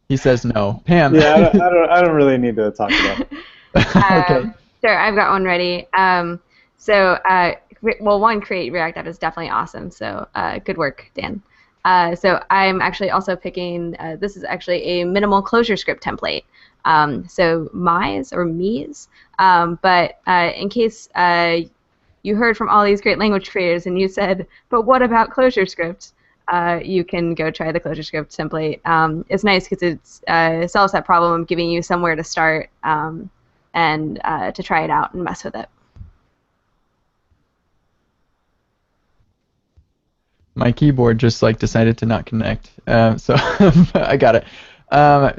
He says no. Pam. Yeah, I don't really need to talk about it. Okay. Sure, I've got one ready. Well, one, Create React App is definitely awesome. So good work, Dan. So I'm actually also picking, this is actually a minimal closure script template. So Mies or Mies, but in case you heard from all these great language creators and you said, but what about ClojureScript? You can go try the ClojureScript template. It's nice because it solves that problem of giving you somewhere to start and to try it out and mess with it. My keyboard just like decided to not connect, so I got it.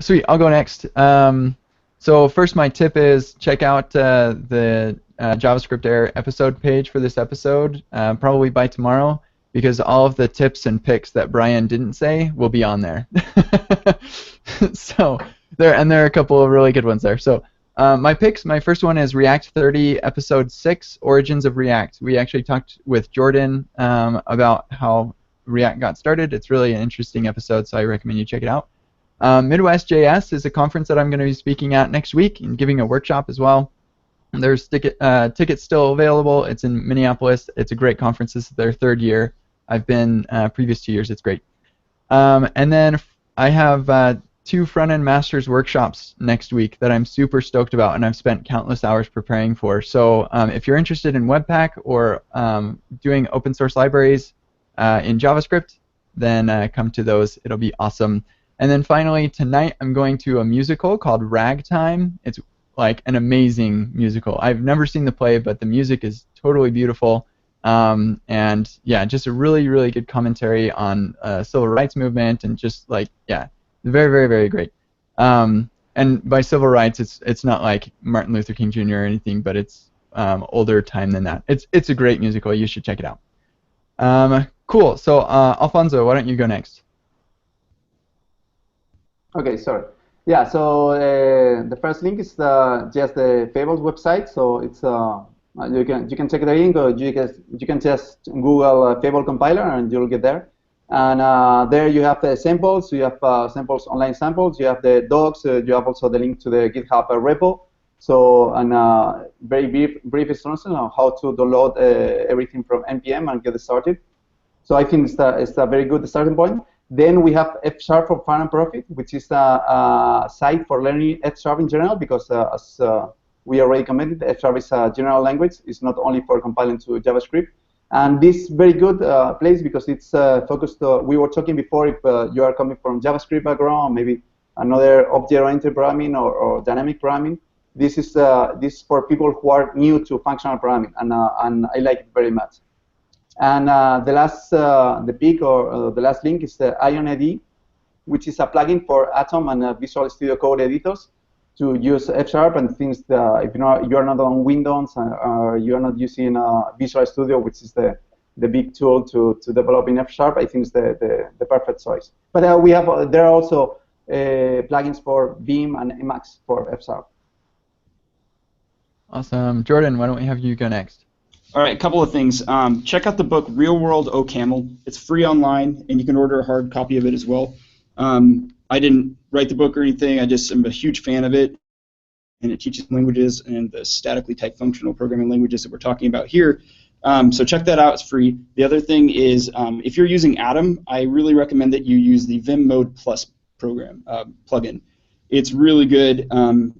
Sweet, I'll go next. So first, my tip is check out the JavaScript Air episode page for this episode, probably by tomorrow, because all of the tips and picks that Brian didn't say will be on there. So there are a couple of really good ones there. So my picks, my first one is React 30 episode 6, Origins of React. We actually talked with Jordan about how React got started. It's really an interesting episode, so I recommend you check it out. Midwest JS is a conference that I'm going to be speaking at next week and giving a workshop as well. There's tickets still available. It's in Minneapolis. It's a great conference. This is their 3rd year. I've been previous 2 years. It's great. And then I have 2 front-end masters workshops next week that I'm super stoked about and I've spent countless hours preparing for. So if you're interested in Webpack or doing open source libraries in JavaScript, then come to those. It'll be awesome. And then finally, tonight I'm going to a musical called Ragtime. It's like an amazing musical. I've never seen the play, but the music is totally beautiful. And yeah, just a really, really good commentary on civil rights movement and just like, yeah, very, very, very great. And by civil rights, it's not like Martin Luther King Jr. or anything, but it's older time than that. It's a great musical. You should check it out. Cool. So Alfonso, why don't you go next? Okay, sorry. Yeah, so the first link is just the Fables website. So it's you can check the link, or you can just Google Fable compiler and you'll get there. And there you have the samples. You have samples, online samples. You have the docs. You have also the link to the GitHub repo. So and very brief instructions on how to download everything from npm and get started. So I think it's a very good starting point. Then we have F# for Fun and Profit, which is a site for learning F# in general, because as we already commented, F# is a general language. It's not only for compiling to JavaScript. And this is very good place because it's focused. We were talking before, if you are coming from JavaScript background, maybe another object-oriented programming or dynamic programming. This is for people who are new to functional programming, and I like it very much. And the last link is the IonID, which is a plugin for Atom and Visual Studio Code editors to use F# and things that if you are not on Windows or you are not using Visual Studio, which is the big tool to develop in F#, I think is the perfect choice. But there are also plugins for Vim and Emacs for F#. Awesome. Jordan, why don't we have you go next? All right, a couple of things. Check out the book Real World OCaml. It's free online, and you can order a hard copy of it as well. I didn't write the book or anything. I just am a huge fan of it, and it teaches languages and the statically typed functional programming languages that we're talking about here. So check that out. It's free. The other thing is, if you're using Atom, I really recommend that you use the Vim Mode Plus plugin. It's really good.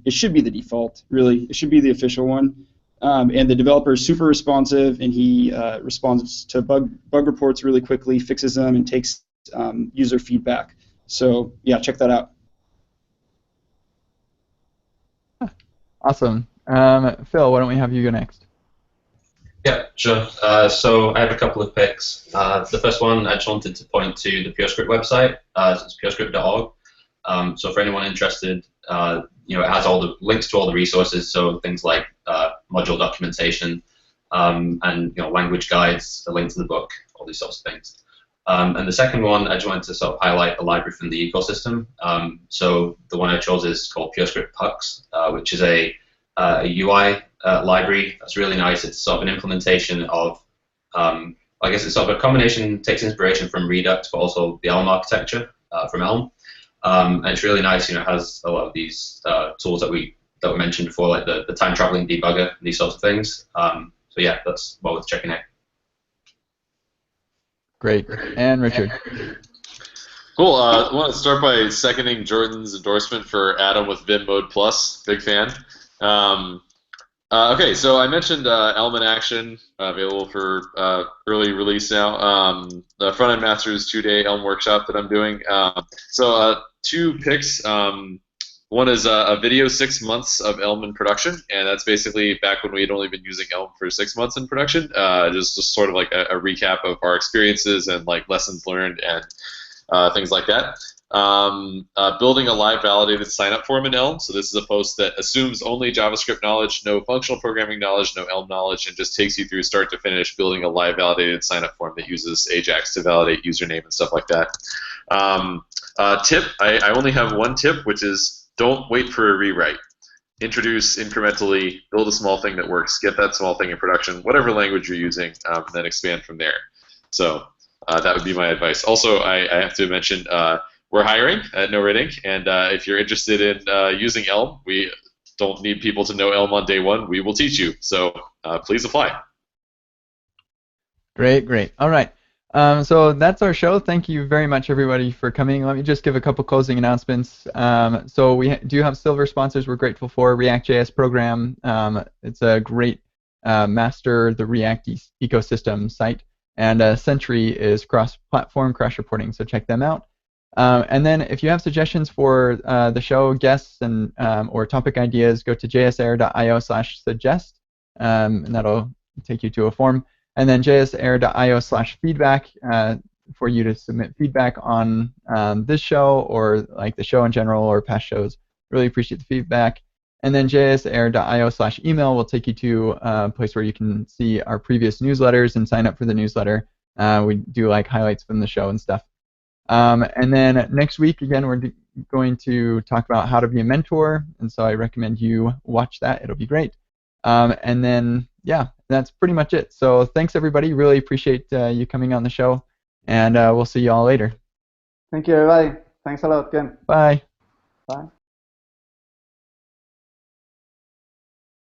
It should be the default, really. It should be the official one. And the developer is super responsive, and he responds to bug reports really quickly, fixes them, and takes user feedback. So yeah, check that out. Awesome. Phil, why don't we have you go next? Yeah, sure. So I have a couple of picks. The first one, I just wanted to point to the PureScript website. It's purescript.org. So for anyone interested, it has all the links to all the resources. So things like module documentation and language guides, a link to the book, all these sorts of things. And the second one, I just wanted to sort of highlight a library from the ecosystem. So the one I chose is called PureScript Pucks, which is a UI library that's really nice. It's sort of an implementation of, I guess it's sort of a combination, takes inspiration from Redux, but also the Elm architecture from Elm. And it's really nice. It has a lot of these tools that we mentioned before, like the time traveling debugger and these sorts of things. So yeah, that's well worth checking out. Great. And Richard. Cool. I want to start by seconding Jordan's endorsement for Atom with Vim Mode Plus. Big fan. Okay, so I mentioned Elm in Action, available for early release now. The Front-End Masters 2-day Elm workshop that I'm doing. So 2 picks. One is a video 6 months of Elm in production, and that's basically back when we had only been using Elm for 6 months in production. Just sort of like a recap of our experiences and like lessons learned and things like that. Building a live validated sign-up form in Elm. So this is a post that assumes only JavaScript knowledge, no functional programming knowledge, no Elm knowledge, and just takes you through start to finish building a live validated sign-up form that uses Ajax to validate username and stuff like that. Tip, I only have one tip, which is don't wait for a rewrite. Introduce incrementally, build a small thing that works, get that small thing in production, whatever language you're using, and then expand from there. So that would be my advice. Also, I have to mention, we're hiring at No Red Ink, and if you're interested in using Elm, we don't need people to know Elm on day one. We will teach you, so please apply. Great, great. All right. So that's our show. Thank you very much, everybody, for coming. Let me just give a couple closing announcements. So we do have silver sponsors we're grateful for. React.js program. It's a great master the React ecosystem site. And Sentry is cross-platform crash reporting, so check them out. And then if you have suggestions for the show, guests, and or topic ideas, go to jsair.io/suggest, and that'll take you to a form. And then jsair.io/feedback for you to submit feedback on this show or like the show in general or past shows. Really appreciate the feedback. And then jsair.io/email will take you to a place where you can see our previous newsletters and sign up for the newsletter. We do like highlights from the show and stuff. And then next week, again, we're going to talk about how to be a mentor, and so I recommend you watch that. It'll be great. And then, yeah, that's pretty much it. So thanks, everybody. Really appreciate you coming on the show, and we'll see you all later. Thank you, everybody. Thanks a lot, Ken. Bye. Bye.